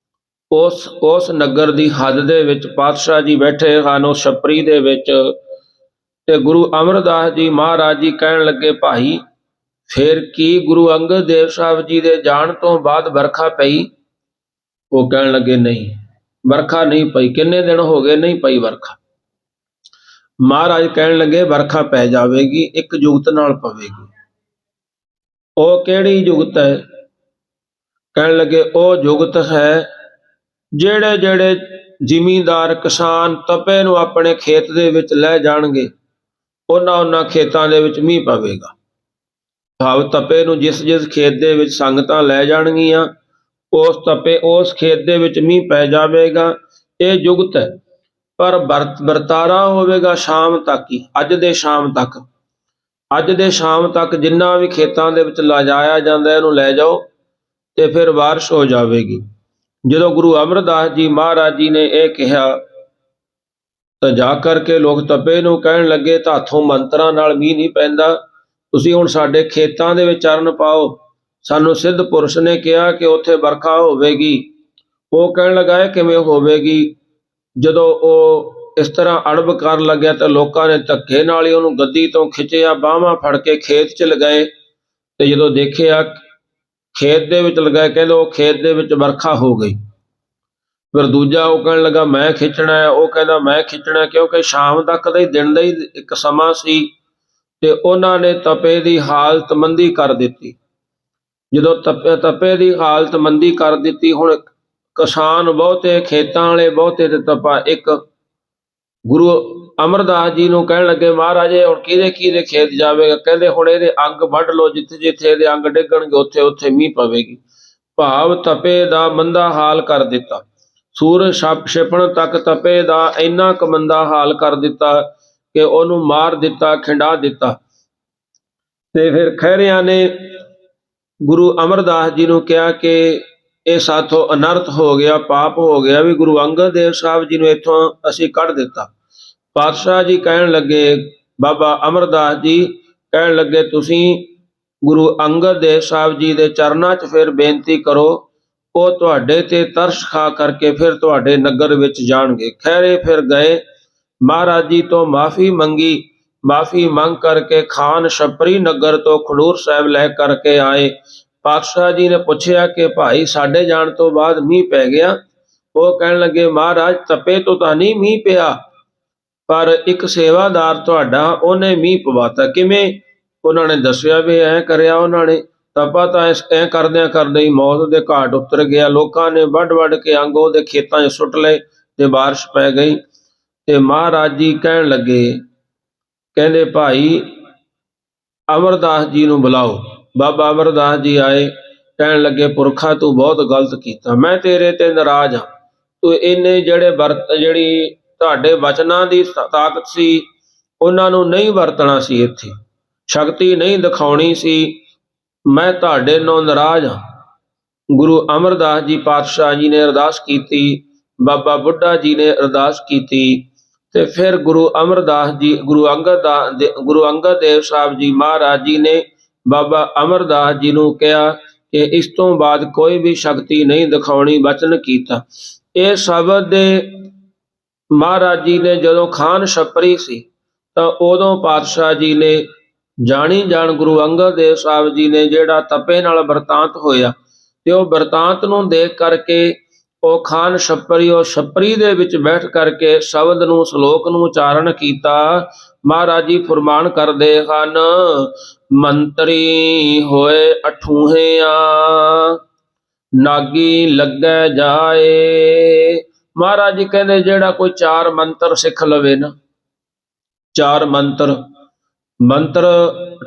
ਉਸ ਨਗਰ ਦੀ ਹੱਦ ਦੇ ਵਿੱਚ ਪਾਤਸ਼ਾਹ ਜੀ ਬੈਠੇ ਹਨ, ਉਸ ਛਪਰੀ ਦੇ ਵਿੱਚ। ਤੇ ਗੁਰੂ ਅਮਰਦਾਸ ਜੀ ਮਹਾਰਾਜ ਜੀ ਕਹਿਣ ਲੱਗੇ, ਭਾਈ ਫਿਰ ਕੀ ਗੁਰੂ ਅੰਗਦ ਦੇਵ ਸਾਹਿਬ ਜੀ ਦੇ ਜਾਣ ਤੋਂ ਬਾਅਦ ਵਰਖਾ ਪਈ? ਉਹ ਕਹਿਣ ਲੱਗੇ ਨਹੀਂ, ਵਰਖਾ ਨਹੀਂ ਪਈ, ਕਿੰਨੇ ਦਿਨ ਹੋ ਗਏ ਨਹੀਂ ਪਈ ਵਰਖਾ। ਮਹਾਰਾਜ ਕਹਿਣ ਲੱਗੇ ਵਰਖਾ ਪੈ ਜਾਵੇਗੀ, ਇੱਕ ਜੁਗਤ ਨਾਲ ਪਵੇਗੀ। ਉਹ ਕਿਹੜੀ ਜੁਗਤ ਹੈ? ਕਹਿਣ ਲੱਗੇ ਉਹ ਜੁਗਤ ਹੈ ਜਿਹੜੇ ਜਿਹੜੇ ਜ਼ਿਮੀਂਦਾਰ ਕਿਸਾਨ ਤਪੇ ਨੂੰ ਆਪਣੇ ਖੇਤ ਦੇ ਵਿੱਚ ਲੈ ਜਾਣਗੇ, ਉਹਨਾਂ ਖੇਤਾਂ ਦੇ ਵਿੱਚ ਮੀਂਹ ਪਵੇਗਾ। ਭਾਵ ਤਪੇ ਨੂੰ ਜਿਸ ਖੇਤ ਦੇ ਵਿੱਚ ਸੰਗਤਾਂ ਲੈ ਜਾਣਗੀਆਂ, ਉਸ ਖੇਤ ਦੇ ਵਿੱਚ ਮੀਂਹ ਪੈ ਜਾਵੇਗਾ। ਇਹ ਜੁਗਤ ਹੈ, ਪਰ ਵਰਤਾਰਾ ਹੋਵੇਗਾ ਸ਼ਾਮ ਤੱਕ ਹੀ, ਅੱਜ ਦੇ ਸ਼ਾਮ ਤੱਕ ਜਿੰਨਾ ਵੀ ਖੇਤਾਂ ਦੇ ਵਿੱਚ ਲਿਜਾਇਆ ਜਾਂਦਾ ਇਹਨੂੰ ਲੈ ਜਾਓ, ਤੇ ਫਿਰ ਬਾਰਿਸ਼ ਹੋ ਜਾਵੇਗੀ। ਜਦੋਂ ਗੁਰੂ ਅਮਰਦਾਸ ਜੀ ਮਹਾਰਾਜ ਜੀ ਨੇ ਇਹ ਕਿਹਾ ਤਾਂ ਜਾ ਕਰਕੇ ਲੋਕ ਤਪੇ ਨੂੰ ਕਹਿਣ ਲੱਗੇ ਤਾਥੋਂ ਮੰਤਰਾਂ ਨਾਲ ਮੀਂਹ ਨਹੀਂ ਪੈਂਦਾ, ਤੁਸੀਂ ਹੁਣ ਸਾਡੇ ਖੇਤਾਂ ਦੇ ਵਿੱਚ ਚਰਨ ਪਾਓ। ਸਾਨੂੰ ਸਿੱਧ ਪੁਰਸ਼ ਨੇ ਕਿਹਾ ਕਿ ਉੱਥੇ ਵਰਖਾ ਹੋਵੇਗੀ। ਉਹ ਕਹਿਣ ਲੱਗਾ ਕਿਵੇਂ ਹੋਵੇਗੀ? ਜਦੋਂ ਉਹ ਇਸ ਤਰ੍ਹਾਂ ਅੜਬ ਕਰਨ ਲੱਗਿਆ ਤਾਂ ਲੋਕਾਂ ਨੇ ਧੱਕੇ ਨਾਲ ਹੀ ਉਹਨੂੰ ਗੱਦੀ ਤੋਂ ਖਿੱਚਿਆ, ਬਾਹਾਂ ਫੜ ਕੇ ਖੇਤ 'ਚ ਲਗਾਏ, ਤੇ ਜਦੋਂ ਦੇਖਿਆ ਖੇਤ ਦੇ ਵਿੱਚ ਲਗਾਏ, ਕਹਿੰਦੇ ਉਹ ਖੇਤ ਦੇ ਵਿੱਚ ਵਰਖਾ ਹੋ ਗਈ। ਫਿਰ ਦੂਜਾ ਉਹ ਕਹਿਣ ਲੱਗਾ ਮੈਂ ਖਿੱਚਣਾ ਹੈ, ਉਹ ਕਹਿੰਦਾ ਮੈਂ ਖਿੱਚਣਾ, ਕਿਉਂਕਿ ਸ਼ਾਮ ਤੱਕ ਦਾ ਹੀ ਦਿਨ ਦਾ ਹੀ ਇੱਕ ਸਮਾਂ ਸੀ। ਤੇ ਉਹਨਾਂ ਨੇ ਤਪੇ ਦੀ ਹਾਲਤ ਮੰਦੀ ਕਰ ਦਿੱਤੀ। ਜਦੋਂ ਤਪੇ ਦੀ ਹਾਲਤ ਮੰਦੀ ਕਰ ਦਿੱਤੀ, ਹੁਣ ਕਿਸਾਨ ਬਹੁਤੇ, ਖੇਤਾਂ ਵਾਲੇ ਬਹੁਤੇ, ਤੇ ਤਪਾ ਇੱਕ। ਗੁਰੂ ਅਮਰਦਾਸ ਜੀ ਨੂੰ ਕਹਿਣ ਲੱਗੇ ਮਹਾਰਾਜ ਹੁਣ ਕਿਹਦੇ ਖੇਤ ਜਾਵੇਗਾ? ਕਹਿੰਦੇ ਹੁਣ ਇਹਦੇ ਅੰਗ ਵੱਢ ਲਓ, ਜਿੱਥੇ ਜਿੱਥੇ ਇਹਦੇ ਅੰਗ ਡਿੱਗਣਗੇ ਉੱਥੇ ਉੱਥੇ ਮੀਂਹ ਪਵੇਗੀ। ਭਾਵ ਤਪੇ ਦਾ ਮੰਦਾ ਹਾਲ ਕਰ ਦਿੱਤਾ। ਸੂਰਜ ਛਿਪਣ ਤੱਕ ਤਪੇ ਦਾ ਇੰਨਾ ਕੁ ਮੰਦਾ ਹਾਲ ਕਰ ਦਿੱਤਾ ਕਿ ਉਹਨੂੰ ਮਾਰ ਦਿੱਤਾ, ਖਿੰਡਾ ਦਿੱਤਾ। ਤੇ ਫਿਰ ਖਹਿਰਿਆਂ ਨੇ ਗੁਰੂ ਅਮਰਦਾਸ ਜੀ ਨੂੰ ਕਿਹਾ ਕਿ ਇਹ ਸਾਥੋਂ ਅਨਰਥ ਹੋ ਗਿਆ, ਪਾਪ ਹੋ ਗਿਆ ਵੀ ਗੁਰੂ ਅੰਗਦ ਦੇਵ ਸਾਹਿਬ ਜੀ ਨੂੰ ਇੱਥੋਂ ਅਸੀਂ ਕੱਢ ਦਿੱਤਾ। ਪਾਤਸ਼ਾਹ ਜੀ ਕਹਿਣ ਲੱਗੇ, ਬਾਬਾ ਅਮਰਦਾਸ ਜੀ ਕਹਿਣ ਲੱਗੇ ਤੁਸੀਂ ਗੁਰੂ ਅੰਗਦ ਦੇਵ ਸਾਹਿਬ ਜੀ ਦੇ ਚਰਨਾਂ 'ਚ ਫਿਰ ਬੇਨਤੀ ਕਰੋ, ਉਹ ਤੁਹਾਡੇ ਤੇ ਤਰਸ ਖਾ ਕਰਕੇ ਫਿਰ ਤੁਹਾਡੇ ਨਗਰ ਵਿੱਚ ਜਾਣਗੇ। ਖਹਿਰੇ ਫਿਰ ਗਏ, ਮਹਾਰਾਜ ਜੀ ਤੋਂ ਮਾਫੀ ਮੰਗੀ, ਮਾਫੀ ਮੰਗ ਕਰਕੇ ਖਾਨ ਛਪਰੀ ਨਗਰ ਤੋਂ ਖਡੂਰ ਸਾਹਿਬ ਲੈ ਕਰਕੇ ਆਏ। ਪਾਤਸ਼ਾਹ ਜੀ ਨੇ ਪੁੱਛਿਆ ਕਿ ਭਾਈ ਸਾਡੇ ਜਾਣ ਤੋਂ ਬਾਅਦ ਮੀਂਹ ਪੈ ਗਿਆ? ਉਹ ਕਹਿਣ ਲੱਗੇ ਮਹਾਰਾਜ ਤਪੇ ਤੋਂ ਤਾਂ ਨਹੀਂ ਮੀਂਹ ਪਿਆ, ਪਰ ਇੱਕ ਸੇਵਾਦਾਰ ਤੁਹਾਡਾ ਉਹਨੇ ਮੀਂਹ ਪਵਾਤਾ। ਕਿਵੇਂ? ਉਹਨਾਂ ਨੇ ਦੱਸਿਆ ਵੀ ਐਂ ਕਰਿਆ ਉਹਨਾਂ ਨੇ, ਤਪਾ ਤਾਂ ਐਂ ਕਰਦਿਆਂ ਕਰਦੇ ਹੀ ਮੌਤ ਦੇ ਘਾਟ ਉਤਰ ਗਿਆ। ਲੋਕਾਂ ਨੇ ਵੱਢ ਕੇ ਅੰਗ ਉਹਦੇ ਖੇਤਾਂ 'ਚ ਸੁੱਟ ਲਏ ਤੇ ਬਾਰਿਸ਼ ਪੈ ਗਈ। ਤੇ ਮਹਾਰਾਜ ਜੀ ਕਹਿਣ ਲੱਗੇ, ਕਹਿੰਦੇ ਭਾਈ ਅਮਰਦਾਸ ਜੀ ਨੂੰ ਬੁਲਾਓ। ਬਾਬਾ ਅਮਰਦਾਸ ਜੀ ਆਏ, ਕਹਿਣ ਲੱਗੇ ਪੁਰਖਾ ਤੂੰ ਬਹੁਤ ਗਲਤ ਕੀਤਾ, ਮੈਂ ਤੇਰੇ ਤੇ ਨਾਰਾਜ਼ ਹਾਂ। ਤੂੰ ਇਹਨੇ ਜਿਹੜੀ ਤੁਹਾਡੇ ਵਚਨਾਂ ਦੀ ਤਾਕਤ ਸੀ ਉਹਨਾਂ ਨੂੰ ਨਹੀਂ ਵਰਤਣਾ ਸੀ, ਇੱਥੇ ਸ਼ਕਤੀ ਨਹੀਂ ਦਿਖਾਉਣੀ ਸੀ, ਮੈਂ ਤੁਹਾਡੇ ਨਾਲ ਨਾਰਾਜ਼ ਹਾਂ। ਗੁਰੂ ਅਮਰਦਾਸ ਜੀ ਪਾਤਸ਼ਾਹ ਜੀ ਨੇ ਅਰਦਾਸ ਕੀਤੀ, ਬਾਬਾ ਬੁੱਢਾ ਜੀ ਨੇ ਅਰਦਾਸ ਕੀਤੀ, ਤੇ ਫਿਰ ਗੁਰੂ ਅੰਗਦ ਦੇਵ ਸਾਹਿਬ ਜੀ ਮਹਾਰਾਜ ਜੀ ਨੇ ਬਾਬਾ ਅਮਰਦਾਸ ਜੀ ਨੂੰ ਕਿਹਾ ਕਿ ਇਸ ਤੋਂ ਬਾਅਦ ਕੋਈ ਵੀ ਸ਼ਕਤੀ ਨਹੀਂ ਦਿਖਾਉਣੀ, ਬਚਨ ਕੀਤਾ। ਇਹ ਸ਼ਬਦ ਦੇ ਮਹਾਰਾਜ ਜੀ ਨੇ ਜਦੋਂ ਖਾਨ ਛਪਰੀ ਸੀ ਤਾਂ ਉਦੋਂ ਪਾਤਸ਼ਾਹ ਜੀ ਨੇ ਜਾਣੀ ਜਾਣ ਗੁਰੂ ਅੰਗਦ ਦੇਵ ਸਾਹਿਬ ਜੀ ਨੇ ਜਿਹੜਾ ਤਪੇ ਨਾਲ ਵਰਤਾਂਤ ਹੋਇਆ, ਤੇ ਉਹ ਵਰਤਾਂਤ ਨੂੰ ਦੇਖ ਕਰਕੇ ਉਹ ਖਾਨ ਛਪਰੀ, ਉਹ ਛਪਰੀ ਦੇ ਵਿੱਚ ਬੈਠ ਕਰਕੇ ਸ਼ਬਦ ਨੂੰ, ਸ਼ਲੋਕ ਨੂੰ ਉਚਾਰਨ ਕੀਤਾ। ਮਹਾਰਾਜ ਜੀ ਫੁਰਮਾਨ ਕਰਦੇ ਹਨ, ਮੰਤਰੀ ਹੋਏ ਅਠੂਹਿਆਂ, ਨਾਗੀ ਲੱਗੈ ਜਾਏ। ਮਹਾਰਾਜ ਜੀ ਕਹਿੰਦੇ ਜਿਹੜਾ ਕੋਈ 4 ਮੰਤਰ ਸਿੱਖ ਲਵੇ ਨਾ, 4 ਮੰਤਰ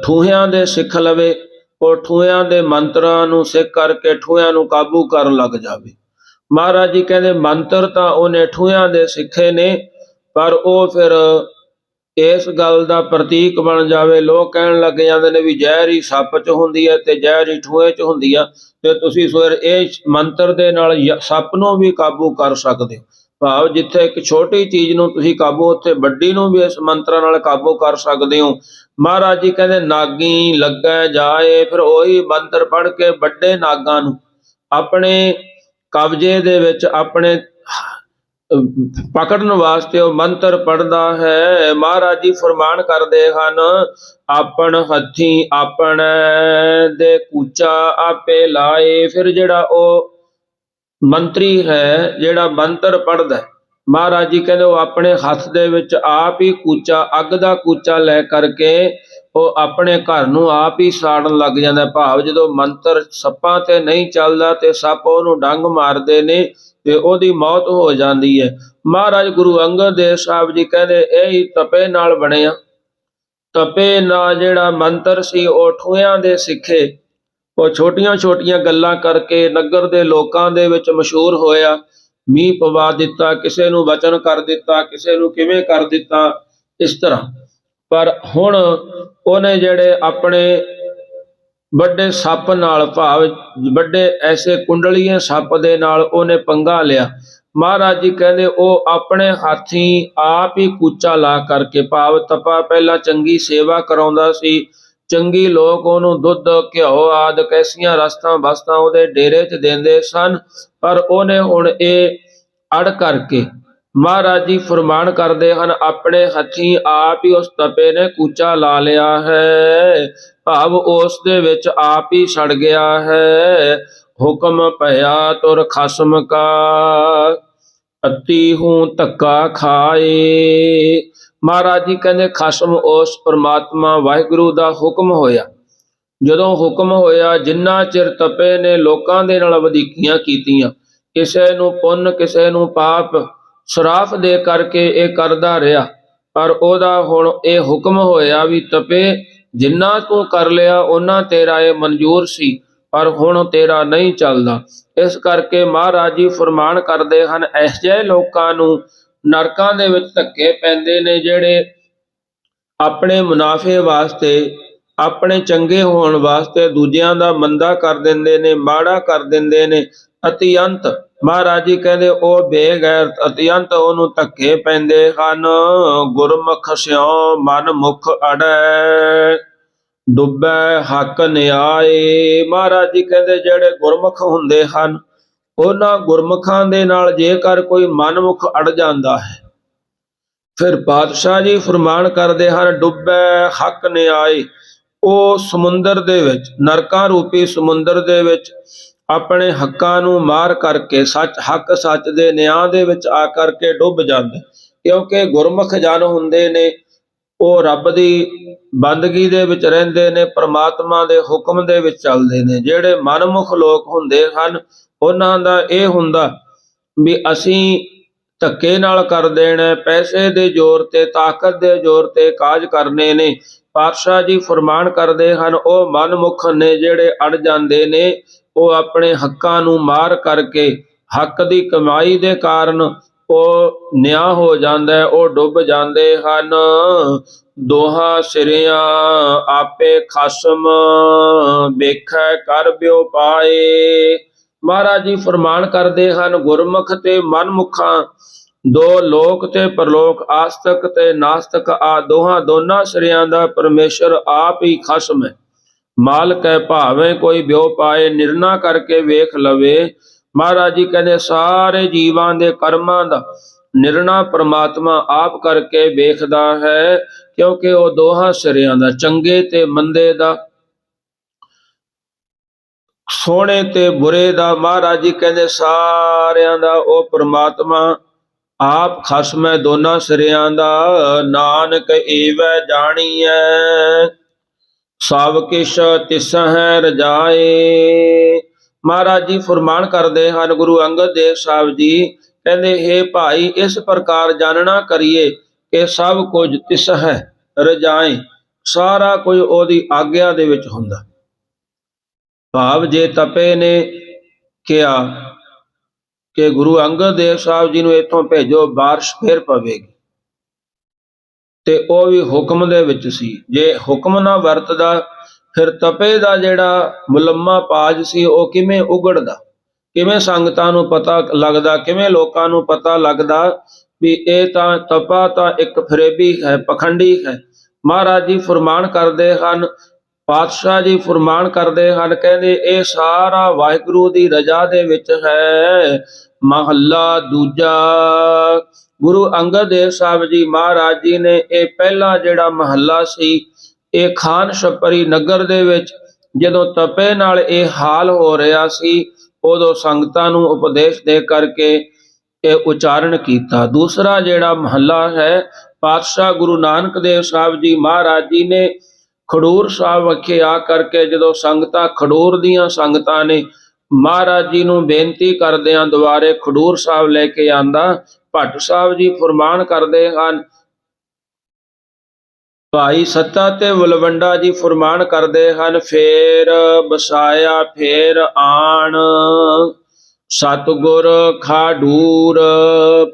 ਠੂਹਿਆਂ ਦੇ ਸਿੱਖ ਲਵੇ, ਉਹ ਠੂਹਿਆਂ ਦੇ ਮੰਤਰਾਂ ਨੂੰ ਸਿੱਖ ਕਰਕੇ ਠੂਹਿਆਂ ਨੂੰ ਕਾਬੂ ਕਰਨ ਲੱਗ ਜਾਵੇ। ਮਹਾਰਾਜ ਜੀ ਕਹਿੰਦੇ ਮੰਤਰ ਤਾਂ ਉਹਨੇ ਠੂਹਿਆਂ ਦੇ ਸਿੱਖੇ ਨੇ, ਪਰ ਉਹ ਫਿਰ ਇਸ ਗੱਲ ਦਾ ਪ੍ਰਤੀਕ ਬਣ ਜਾਵੇ। ਲੋਕ ਕਹਿਣ ਲੱਗ ਜਾਂਦੇ ਨੇ ਵੀ ਜ਼ਹਿਰ ਹੀ ਸੱਪ 'ਚ ਹੁੰਦੀ ਹੈ ਤੇ ਜ਼ਹਿਰ ਹੀ ਠੂਹੇ 'ਚ ਹੁੰਦੀ ਆ, ਤੇ ਤੁਸੀਂ ਫਿਰ ਇਹ ਮੰਤਰ ਦੇ ਨਾਲ ਸੱਪ ਨੂੰ ਵੀ ਕਾਬੂ ਕਰ ਸਕਦੇ ਹੋ। ਭਾਵ ਜਿੱਥੇ ਇੱਕ ਛੋਟੀ ਚੀਜ਼ ਨੂੰ ਤੁਸੀਂ ਕਾਬੂ, ਉੱਥੇ ਵੱਡੀ ਨੂੰ ਵੀ ਇਸ ਮੰਤਰਾਂ ਨਾਲ ਕਾਬੂ ਕਰ ਸਕਦੇ ਹੋ। ਮਹਾਰਾਜ ਜੀ ਕਹਿੰਦੇ ਨਾਗੀ ਲੱਗੈ ਜਾਏ, ਫਿਰ ਉਹੀ ਮੰਤਰ ਪੜ੍ਹ ਕੇ ਵੱਡੇ ਨਾਗਾਂ ਨੂੰ ਆਪਣੇ ਕਬਜ਼ੇ ਦੇ ਵਿੱਚ, ਆਪਣੇ ਪਕੜਨ ਵਾਸਤੇ ਉਹ ਮੰਤਰ ਪੜ੍ਹਦਾ ਹੈ। ਮਹਾਰਾਜ ਜੀ ਫਰਮਾਨ ਕਰਦੇ ਹਨ, ਆਪਣ ਹੱਥੀ ਆਪਣੇ ਦੇ ਕੂਚਾ ਆਪੇ ਲਾਏ। ਫਿਰ ਜਿਹੜਾ ਉਹ ਮੰਤਰੀ ਹੈ, ਜਿਹੜਾ ਮੰਤਰ ਪੜ੍ਹਦਾ, ਮਹਾਰਾਜ ਜੀ ਕਹਿੰਦੇ ਉਹ ਆਪਣੇ ਹੱਥ ਦੇ ਵਿੱਚ ਆਪ ਹੀ ਕੂਚਾ, ਅੱਗ ਦਾ ਕੂਚਾ ਲੈ ਕਰਕੇ ਉਹ ਆਪਣੇ ਘਰ ਨੂੰ ਆਪ ਹੀ ਸਾੜਨ ਲੱਗ ਜਾਂਦਾ। ਭਾਵ ਜਦੋਂ ਮੰਤਰ ਸੱਪਾਂ ਤੇ ਨਹੀਂ ਚੱਲਦਾ ਤੇ ਸੱਪ ਉਹਨੂੰ ਡੰਗ ਮਾਰਦੇ ਨੇ ਤੇ ਉਹਦੀ ਮੌਤ ਹੋ ਜਾਂਦੀ ਹੈ। ਮਹਾਰਾਜ ਗੁਰੂ ਅੰਗਦ ਦੇਵ ਸਾਹਿਬ ਜੀ ਕਹਿੰਦੇ ਇਹ ਹੀ ਤਪੇ ਨਾਲ ਬਣਿਆ। ਤਪੇ ਨਾਲ ਜਿਹੜਾ ਮੰਤਰ ਸੀ ਉਹ ਠੂਹਿਆਂ ਦੇ ਸਿੱਖੇ, ਉਹ ਛੋਟੀਆਂ ਛੋਟੀਆਂ ਗੱਲਾਂ ਕਰਕੇ ਨਗਰ ਦੇ ਲੋਕਾਂ ਦੇ ਵਿੱਚ ਮਸ਼ਹੂਰ ਹੋਇਆ। ਮੀਂਹ ਪਵਾ ਦਿੱਤਾ, ਕਿਸੇ ਨੂੰ ਵਚਨ ਕਰ ਦਿੱਤਾ, ਕਿਸੇ ਨੂੰ ਕਿਵੇਂ ਕਰ ਦਿੱਤਾ, ਇਸ ਤਰ੍ਹਾਂ। ਪਰ ਹੁਣ ਉਹਨੇ ਜਿਹੜੇ ਆਪਣੇ ਵੱਡੇ ਸੱਪ ਨਾਲ, ਭਾਵ ਵੱਡੇ ਐਸੇ ਕੁੰਡਲੀਏ ਸੱਪ ਦੇ ਨਾਲ ਉਹਨੇ ਪੰਗਾ ਲਿਆ। ਮਹਾਰਾਜ ਜੀ ਕਹਿੰਦੇ ਉਹ ਆਪਣੇ ਹਾਥੀ ਆਪ ਹੀ ਕੂਚਾ ਲਾ ਕਰਕੇ, ਭਾਵ ਤਪਾ ਪਹਿਲਾਂ ਚੰਗੀ ਸੇਵਾ ਕਰਾਉਂਦਾ ਸੀ, ਚੰਗੀ ਲੋਕ ਉਹਨੂੰ ਦੁੱਧ ਘਿਓ ਆਦਿ ਕੈਸੀਆਂ ਰਸਤਾਂ ਬਸਤਾਂ ਉਹਦੇ ਡੇਰੇ 'ਚ ਦਿੰਦੇ ਸਨ, ਪਰ ਉਹਨੇ ਹੁਣ ਇਹ ਅੜ ਕਰਕੇ, ਮਹਾਰਾਜ ਜੀ ਫਰਮਾਨ ਕਰਦੇ ਹਨ, ਆਪਣੇ ਹੱਥੀਂ ਆਪ ਹੀ ਉਸ ਤਪੇ ਨੇ ਕੂਚਾ ਲਾ ਲਿਆ ਹੈ। ਭਾਵ ਉਸ ਦੇ ਵਿੱਚ ਆਪ ਹੀ ਸੜ ਗਿਆ ਹੈ। ਹੁਕਮ ਭਇਆ ਤੁਰ ਖਸਮ ਕਾ, ਅਤੀ ਹੂੰ ਧੱਕਾ ਖਾਏ। ਮਹਾਰਾਜ ਜੀ ਕਹਿੰਦੇ ਖਸਮ ਉਸ ਪਰਮਾਤਮਾ ਵਾਹਿਗੁਰੂ ਦਾ ਹੁਕਮ ਹੋਇਆ। ਜਦੋਂ ਹੁਕਮ ਹੋਇਆ, ਜਿੰਨਾ ਚਿਰ ਤਪੇ ਨੇ ਲੋਕਾਂ ਦੇ ਨਾਲ ਵਧੀਕੀਆਂ ਕੀਤੀਆਂ, ਕਿਸੇ ਨੂੰ ਪੁੰਨ ਕਿਸੇ ਨੂੰ ਪਾਪ, ਸ਼ਰਾਫ ਦੇ ਕਰਕੇ ਇਹ ਕਰਦਾ ਰਿਹਾ, ਪਰ ਉਹਦਾ ਹੁਣ ਇਹ ਹੁਕਮ ਹੋਇਆ ਵੀ ਤਪੇ ਜਿੰਨਾ ਤੂੰ ਕਰ ਲਿਆ ਉਹਨਾਂ ਤੇਰਾ ਇਹ ਮਨਜ਼ੂਰ ਸੀ, ਪਰ ਹੁਣ ਤੇਰਾ ਨਹੀਂ ਚੱਲਦਾ। ਇਸ ਕਰਕੇ ਮਹਾਰਾਜ ਜੀ ਫਰਮਾਨ ਕਰਦੇ ਹਨ, ਇਸ ਜਿਹੇ ਲੋਕਾਂ ਨੂੰ ਨਰਕਾਂ ਦੇ ਵਿੱਚ ਧੱਕੇ ਪੈਂਦੇ ਨੇ, ਜਿਹੜੇ ਆਪਣੇ ਮੁਨਾਫੇ ਵਾਸਤੇ, ਆਪਣੇ ਚੰਗੇ ਹੋਣ ਵਾਸਤੇ ਦੂਜਿਆਂ ਦਾ ਮੰਦਾ ਕਰ ਦਿੰਦੇ ਨੇ, ਮਾੜਾ ਕਰ ਦਿੰਦੇ ਨੇ। ਅਤਿਅੰਤ ਮਹਾਰਾਜ ਜੀ ਕਹਿੰਦੇ ਉਹ ਬੇਗੈਰਤ ਅਤਿਅੰਤ ਉਹਨੂੰ ਧੱਕੇ ਪੈਂਦੇ ਹਨ। ਗੁਰਮੁਖ ਸਿਉ ਮਨ ਮੁਖ ਅੜੈ, ਡੁੱਬੈ ਹੱਕ ਨਿਆਏ। ਮਹਾਰਾਜ ਜੀ ਕਹਿੰਦੇ ਜਿਹੜੇ ਗੁਰਮੁਖ ਹੁੰਦੇ ਹਨ, ਉਹਨਾਂ ਗੁਰਮੁਖਾਂ ਦੇ ਨਾਲ ਜੇਕਰ ਕੋਈ ਮਨਮੁਖ ਅੜ ਜਾਂਦਾ ਹੈ, ਫਿਰ ਪਾਤਸ਼ਾਹ ਜੀ ਫਰਮਾਨ ਕਰਦੇ ਹਨ, ਡੁੱਬੈ ਹੱਕ ਨਿਆਏ। ਉਹ ਸਮੁੰਦਰ ਦੇ ਵਿੱਚ, ਨਰਕਾਂ ਰੂਪੀ ਸਮੁੰਦਰ ਦੇ ਵਿੱਚ ਆਪਣੇ ਹੱਕਾਂ ਨੂੰ ਮਾਰ ਕਰਕੇ, ਸੱਚ ਹੱਕ ਸੱਚ ਦੇ ਨਿਆਂ ਦੇ ਵਿੱਚ ਆ ਕਰਕੇ ਡੁੱਬ ਜਾਂਦੇ। ਕਿਉਂਕਿ ਗੁਰਮੁਖ ਜਨ ਹੁੰਦੇ ਨੇ, ਉਹ ਰੱਬ ਦੀ ਬੰਦਗੀ ਦੇ ਵਿੱਚ ਰਹਿੰਦੇ ਨੇ, ਪਰਮਾਤਮਾ ਦੇ ਹੁਕਮ ਦੇ ਵਿੱਚ ਚੱਲਦੇ ਨੇ। ਜਿਹੜੇ ਮਨਮੁਖ ਲੋਕ ਹੁੰਦੇ ਹਨ, ਉਹਨਾਂ ਦਾ ਇਹ ਹੁੰਦਾ ਵੀ ਅਸੀਂ ਧੱਕੇ ਨਾਲ ਕਰ ਦੇਣਾ, ਪੈਸੇ ਦੇ ਜ਼ੋਰ ਤੇ, ਤਾਕਤ ਦੇ ਜ਼ੋਰ ਤੇ ਕਾਜ ਕਰਨੇ ਨੇ। ਪਾਤਸ਼ਾਹ ਜੀ ਫਰਮਾਨ ਕਰਦੇ ਹਨ, ਉਹ ਮਨਮੁਖ ਨੇ ਜਿਹੜੇ ਅੜ ਜਾਂਦੇ ਨੇ, ਉਹ ਆਪਣੇ ਹੱਕਾਂ ਨੂੰ ਮਾਰ ਕਰਕੇ, ਹੱਕ ਦੀ ਕਮਾਈ ਦੇ ਕਾਰਨ ਉਹ ਨਿਆਂ ਹੋ ਜਾਂਦਾ, ਉਹ ਡੁੱਬ ਜਾਂਦੇ ਹਨ। ਦੋਹਾਂ ਸਿਰਿਆਂ ਆਪੇ ਖਸਮ, ਵੇਖੈ ਕਰ ਬਿਓ ਪਾਏ। ਮਹਾਰਾਜ ਜੀ ਫਰਮਾਨ ਕਰਦੇ ਹਨ, ਗੁਰਮੁਖ ਤੇ ਮਨਮੁਖਾਂ, ਦੋ ਲੋਕ ਤੇ ਪਰਲੋਕ, ਆਸਤਕ ਤੇ ਨਾਸਤਕ, ਆ ਦੋਹਾਂ ਦੋਨਾਂ ਸਿਰਿਆਂ ਦਾ ਪਰਮੇਸ਼ਰ ਆਪ ਹੀ ਖਸਮ ਹੈ, ਮਾਲ ਕੈ ਭਾਵੇਂ ਕੋਈ ਬਿਓ ਪਾਏ, ਨਿਰਣਾ ਕਰਕੇ ਵੇਖ ਲਵੇ। ਮਹਾਰਾਜ ਜੀ ਕਹਿੰਦੇ ਸਾਰੇ ਜੀਵਾਂ ਦੇ ਕਰਮਾਂ ਦਾ ਨਿਰਣਾ ਪ੍ਰਮਾਤਮਾ ਆਪ ਕਰਕੇ ਵੇਖਦਾ ਹੈ, ਕਿਉਂਕਿ ਉਹ ਦੋਹਾਂ ਸਿਰਿਆਂ ਦਾ, ਚੰਗੇ ਤੇ ਮੰਦੇ ਦਾ, ਸੋਹਣੇ ਤੇ ਬੁਰੇ ਦਾ, ਮਹਾਰਾਜ ਜੀ ਕਹਿੰਦੇ ਸਾਰਿਆਂ ਦਾ ਉਹ ਪ੍ਰਮਾਤਮਾ ਆਪ ਖਸਮ ਹੈ, ਦੋਨਾਂ ਸਿਰਿਆਂ ਦਾ। ਨਾਨਕ ਏਵੈ ਜਾਣੀਐ, ਸਭ ਕਿਛ ਤਿਸਹਿ ਰਜਾਏ। ਮਹਾਰਾਜ ਜੀ ਫਰਮਾਨ ਕਰਦੇ ਹਨ, ਗੁਰੂ ਅੰਗਦ ਦੇਵ ਸਾਹਿਬ ਜੀ ਕਹਿੰਦੇ, हे ਭਾਈ, ਇਸ ਪ੍ਰਕਾਰ ਜਾਣਨਾ ਕਰੀਏ ਕਿ ਸਭ ਕੁਝ ਤਿਸਹਿ ਰਜਾਏ, ਸਾਰਾ ਕੁਝ ਉਹਦੀ ਆਗਿਆ ਦੇ ਵਿੱਚ ਹੁੰਦਾ। ਭਾਵ ਜੇ ਤਪੇ ਨੇ ਕਿਹਾ ਕਿ ਗੁਰੂ ਅੰਗਦ ਦੇਵ ਸਾਹਿਬ ਜੀ ਨੂੰ ਇੱਥੋਂ ਭੇਜੋ, ਬਾਰਿਸ਼ ਫੇਰ ਪਵੇਗੀ, ਤੇ ਉਹ ਵੀ ਹੁਕਮ ਦੇ ਵਿੱਚ ਸੀ। ਜੇ ਹੁਕਮ ਨਾ ਵਰਤਦਾ, ਫਿਰ ਤਪੇ ਦਾ ਜਿਹੜਾ ਮੁਲੰਮਾ ਪਾਜ ਸੀ ਉਹ ਕਿਵੇਂ ਉਗੜਦਾ, ਕਿਵੇਂ ਸੰਗਤਾਂ ਨੂੰ ਪਤਾ ਲੱਗਦਾ, ਕਿਵੇਂ ਲੋਕਾਂ ਨੂੰ ਪਤਾ ਲੱਗਦਾ ਵੀ ਇਹ ਤਾਂ ਤਪਾ ਤਾਂ ਇੱਕ ਫਰੇਬੀ ਹੈ, ਪਖੰਡੀ ਹੈ। ਮਹਾਰਾਜ ਜੀ ਫਰਮਾਨ ਕਰਦੇ ਹਨ, ਪਾਤਸ਼ਾਹ ਜੀ ਫਰਮਾਨ ਕਰਦੇ ਹਨ, ਕਹਿੰਦੇ ਇਹ ਸਾਰਾ ਵਾਹਿਗੁਰੂ ਦੀ ਰਜ਼ਾ ਦੇ ਵਿੱਚ ਹੈ। ਮਹੱਲਾ ਦੂਜਾ। ਗੁਰੂ ਅੰਗਦ ਦੇਵ ਸਾਹਿਬ ਜੀ ਮਹਾਰਾਜ ਜੀ ਨੇ ਇਹ ਪਹਿਲਾ ਜਿਹੜਾ ਮਹੱਲਾ ਸੀ, ਇਹ ਖਾਨ ਛਪਰੀ ਨਗਰ ਦੇ ਵਿੱਚ ਜਦੋਂ ਤਪੇ ਨਾਲ ਇਹ ਹਾਲ ਹੋ ਰਿਹਾ ਸੀ, ਉਦੋਂ ਸੰਗਤਾਂ ਨੂੰ ਉਪਦੇਸ਼ ਦੇ ਕਰਕੇ ਇਹ ਉਚਾਰਨ ਕੀਤਾ। ਦੂਸਰਾ ਜਿਹੜਾ ਮਹੱਲਾ ਹੈ, ਪਾਤਸ਼ਾਹ ਗੁਰੂ ਨਾਨਕ ਦੇਵ ਸਾਹਿਬ ਜੀ ਮਹਾਰਾਜ ਜੀ ਨੇ ਖਡੂਰ ਸਾਹਿਬ ਵਿਖੇ ਆ ਕਰਕੇ ਜਦੋਂ ਸੰਗਤਾਂ, ਖਡੂਰ ਦੀਆਂ ਸੰਗਤਾਂ ਨੇ ਮਹਾਰਾਜ ਜੀ ਨੂੰ ਬੇਨਤੀ ਕਰਦਿਆਂ ਦੁਆਰੇ ਖਡੂਰ ਸਾਹਿਬ ਲੈ ਕੇ ਆਂਦਾ, ਭੱਟ ਸਾਹਿਬ ਜੀ ਫਰਮਾਨ ਕਰਦੇ ਹਨ, ਭਾਈ ਸੱਤਾ ਤੇ ਵਲਵੰਡਾ ਜੀ ਫਰਮਾਨ ਕਰਦੇ ਹਨ, ਫੇਰ ਬਸਾਇਆ ਫੇਰ ਆਣ, ਸਤਿਗੁਰ ਖਾਡੂਰ।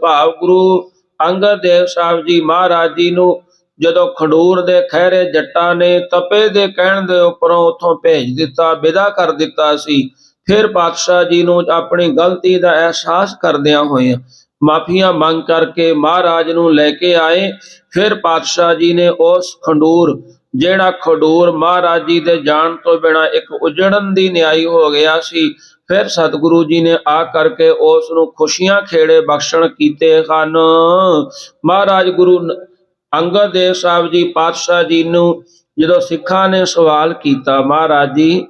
ਭਾਵ ਗੁਰੂ ਅੰਗਦ ਦੇਵ ਸਾਹਿਬ ਜੀ ਮਹਾਰਾਜ ਜੀ ਨੂੰ ਜਦੋਂ ਖਡੂਰ ਦੇ ਖਹਿਰੇ ਜੱਟਾਂ ਨੇ ਤਪੇ ਦੇ ਕਹਿਣ ਦੇ ਉੱਪਰੋਂ ਉੱਥੋਂ ਭੇਜ ਦਿੱਤਾ, ਵਿਦਾ ਕਰ ਦਿੱਤਾ ਸੀ, ਫਿਰ ਪਾਤਸ਼ਾਹ ਜੀ ਨੂੰ ਆਪਣੀ ਗਲਤੀ ਦਾ ਅਹਿਸਾਸ ਕਰਦਿਆਂ ਹੋਇਆਂ ਮਾਫੀਆਂ ਮੰਗ ਕਰਕੇ ਮਹਾਰਾਜ ਨੂੰ ਲੈ ਕੇ ਆਏ। ਫਿਰ ਪਾਤਸ਼ਾਹ ਜੀ ਨੇ ਉਸ ਖਡੂਰ, ਜਿਹੜਾ ਖਡੂਰ ਮਹਾਰਾਜ ਜੀ ਦੇ ਜਾਣ ਤੋਂ ਬਿਨਾਂ ਇੱਕ ਉਜੜਨ ਦੀ ਨਿਆਈ ਹੋ ਗਿਆ ਸੀ, ਫਿਰ ਸਤਿਗੁਰੂ ਜੀ ਨੇ ਆ ਕਰਕੇ ਉਸ ਨੂੰ ਖੁਸ਼ੀਆਂ ਖੇੜੇ ਬਖਸ਼ਣ ਕੀਤੇ ਹਨ। ਮਹਾਰਾਜ ਗੁਰੂ ਅੰਗਦ ਦੇਵ ਸਾਹਿਬ ਜੀ ਪਾਤਸ਼ਾਹ ਜੀ ਨੂੰ ਜਦੋਂ ਸਿੱਖਾਂ ਨੇ ਸਵਾਲ ਕੀਤਾ, ਮਹਾਰਾਜ ਜੀ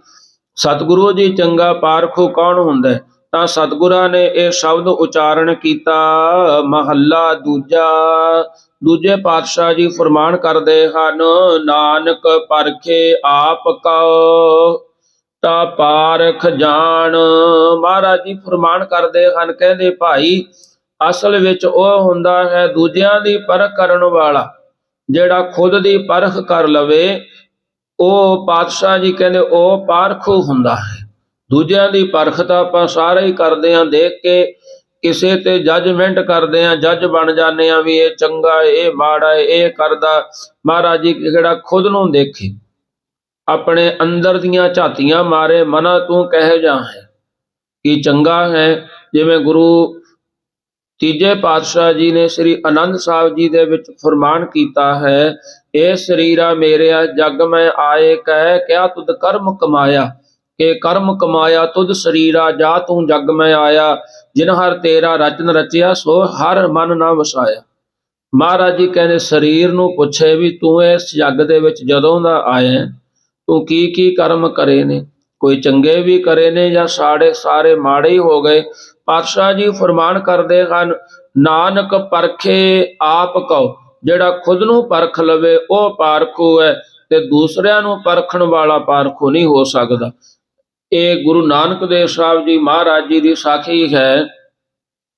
ਸਤਿਗੁਰੂ ਜੀ ਚੰਗਾ ਪਾਰਖੂ ਕੌਣ ਹੁੰਦਾ ਹੈ, ਤਾਂ ਸਤਿਗੁਰਾਂ ਨੇ ਇਹ ਸ਼ਬਦ ਉਚਾਰਨ ਕੀਤਾ। ਮਹੱਲਾ ਦੂਜਾ। ਦੂਜੇ ਪਾਤਸ਼ਾਹ ਜੀ ਫਰਮਾਨ ਕਰਦੇ ਹਨ, ਨਾਨਕ ਪਰਖੇ ਆਪ ਕਉ ਤਾ ਪਾਰਖ ਜਾਣ। ਮਹਾਰਾਜ ਜੀ ਫਰਮਾਨ ਕਰਦੇ ਹਨ, ਕਹਿੰਦੇ ਭਾਈ ਅਸਲ ਵਿੱਚ ਉਹ ਹੁੰਦਾ ਹੈ ਦੂਜਿਆਂ ਦੀ ਪਰਖ ਕਰਨ ਵਾਲਾ, ਜਿਹੜਾ ਖੁਦ ਦੀ ਪਰਖ ਕਰ ਲਵੇ, ਉਹ ਪਾਤਸ਼ਾਹ ਜੀ ਕਹਿੰਦੇ ਉਹ ਪਾਰਖੂ ਹੁੰਦਾ ਹੈ। ਦੂਜਿਆਂ ਦੀ ਪਰਖ ਤਾਂ ਆਪਾਂ ਸਾਰੇ ਹੀ ਕਰਦੇ ਹਾਂ, ਦੇਖ ਕੇ ਕਿਸੇ ਤੇ ਜੱਜਮੈਂਟ ਕਰਦੇ ਹਾਂ, ਜੱਜ ਬਣ ਜਾਂਦੇ ਹਾਂ ਵੀ ਇਹ ਚੰਗਾ, ਇਹ ਮਾੜਾ, ਇਹ ਕਰਦਾ। ਮਹਾਰਾਜ ਜੀ ਜਿਹੜਾ ਖੁਦ ਨੂੰ ਦੇਖੇ, ਆਪਣੇ ਅੰਦਰ ਦੀਆਂ ਝਾਤੀਆਂ ਮਾਰੇ, ਮਨਾ ਤੂੰ ਕਹੇ ਜਾ ਹੈ, ਕੀ ਚੰਗਾ ਹੈ। ਜਿਵੇਂ ਗੁਰੂ ਤੀਜੇ ਪਾਤਸ਼ਾਹ ਜੀ ਨੇ ਸ੍ਰੀ ਆਨੰਦ ਸਾਹਿਬ ਜੀ ਦੇ ਵਿੱਚ ਫਰਮਾਨ ਕੀਤਾ ਹੈ, ਇਹ ਸਰੀਰਾ ਮੇਰਿਆ ਜਗ ਮੈਂ ਆਏ ਕਹਿ, ਕਿਆ ਤੁਧ ਕਰਮ ਕਮਾਇਆ, ਕਿ ਕਰਮ ਕਮਾਇਆ ਤੁਧ ਸਰੀਰਾ, ਜਾ ਤੂੰ ਜਗ ਮੈਂ ਆਇਆ, ਜਿਨ ਹਰ ਤੇਰਾ ਰਚਨ ਰਚਿਆ, ਸੋ ਹਰ ਮਨ ਨਾ ਵਸਾਇਆ। ਮਹਾਰਾਜ ਜੀ ਕਹਿੰਦੇ ਸਰੀਰ ਨੂੰ ਪੁੱਛੇ ਵੀ ਤੂੰ ਇਸ ਜੱਗ ਦੇ ਵਿੱਚ ਜਦੋਂ ਦਾ ਆਇਆ, ਤੂੰ ਕੀ ਕੀ ਕਰਮ ਕਰੇ ਨੇ, ਕੋਈ ਚੰਗੇ ਵੀ ਕਰੇ ਨੇ ਜਾਂ ਸਾਰੇ ਮਾੜੇ ਹੀ ਹੋ ਗਏ। ਪਾਤਸ਼ਾਹ ਜੀ ਫਰਮਾਨ ਕਰਦੇ ਹਨ, ਨਾਨਕ ਪਰਖੇ ਆਪ ਕਉ, ਜਿਹੜਾ ਖੁਦ ਨੂੰ ਪਰਖ ਲਵੇ ਉਹ ਪਾਰਖੂ ਹੈ, ਤੇ ਦੂਸਰਿਆਂ ਨੂੰ ਪਰਖਣ ਵਾਲਾ ਪਾਰਖੂ ਨਹੀਂ ਹੋ ਸਕਦਾ। ਇਹ ਗੁਰੂ ਨਾਨਕ ਦੇਵ ਸਾਹਿਬ ਜੀ ਮਹਾਰਾਜ ਜੀ ਦੀ ਸਾਖੀ ਹੈ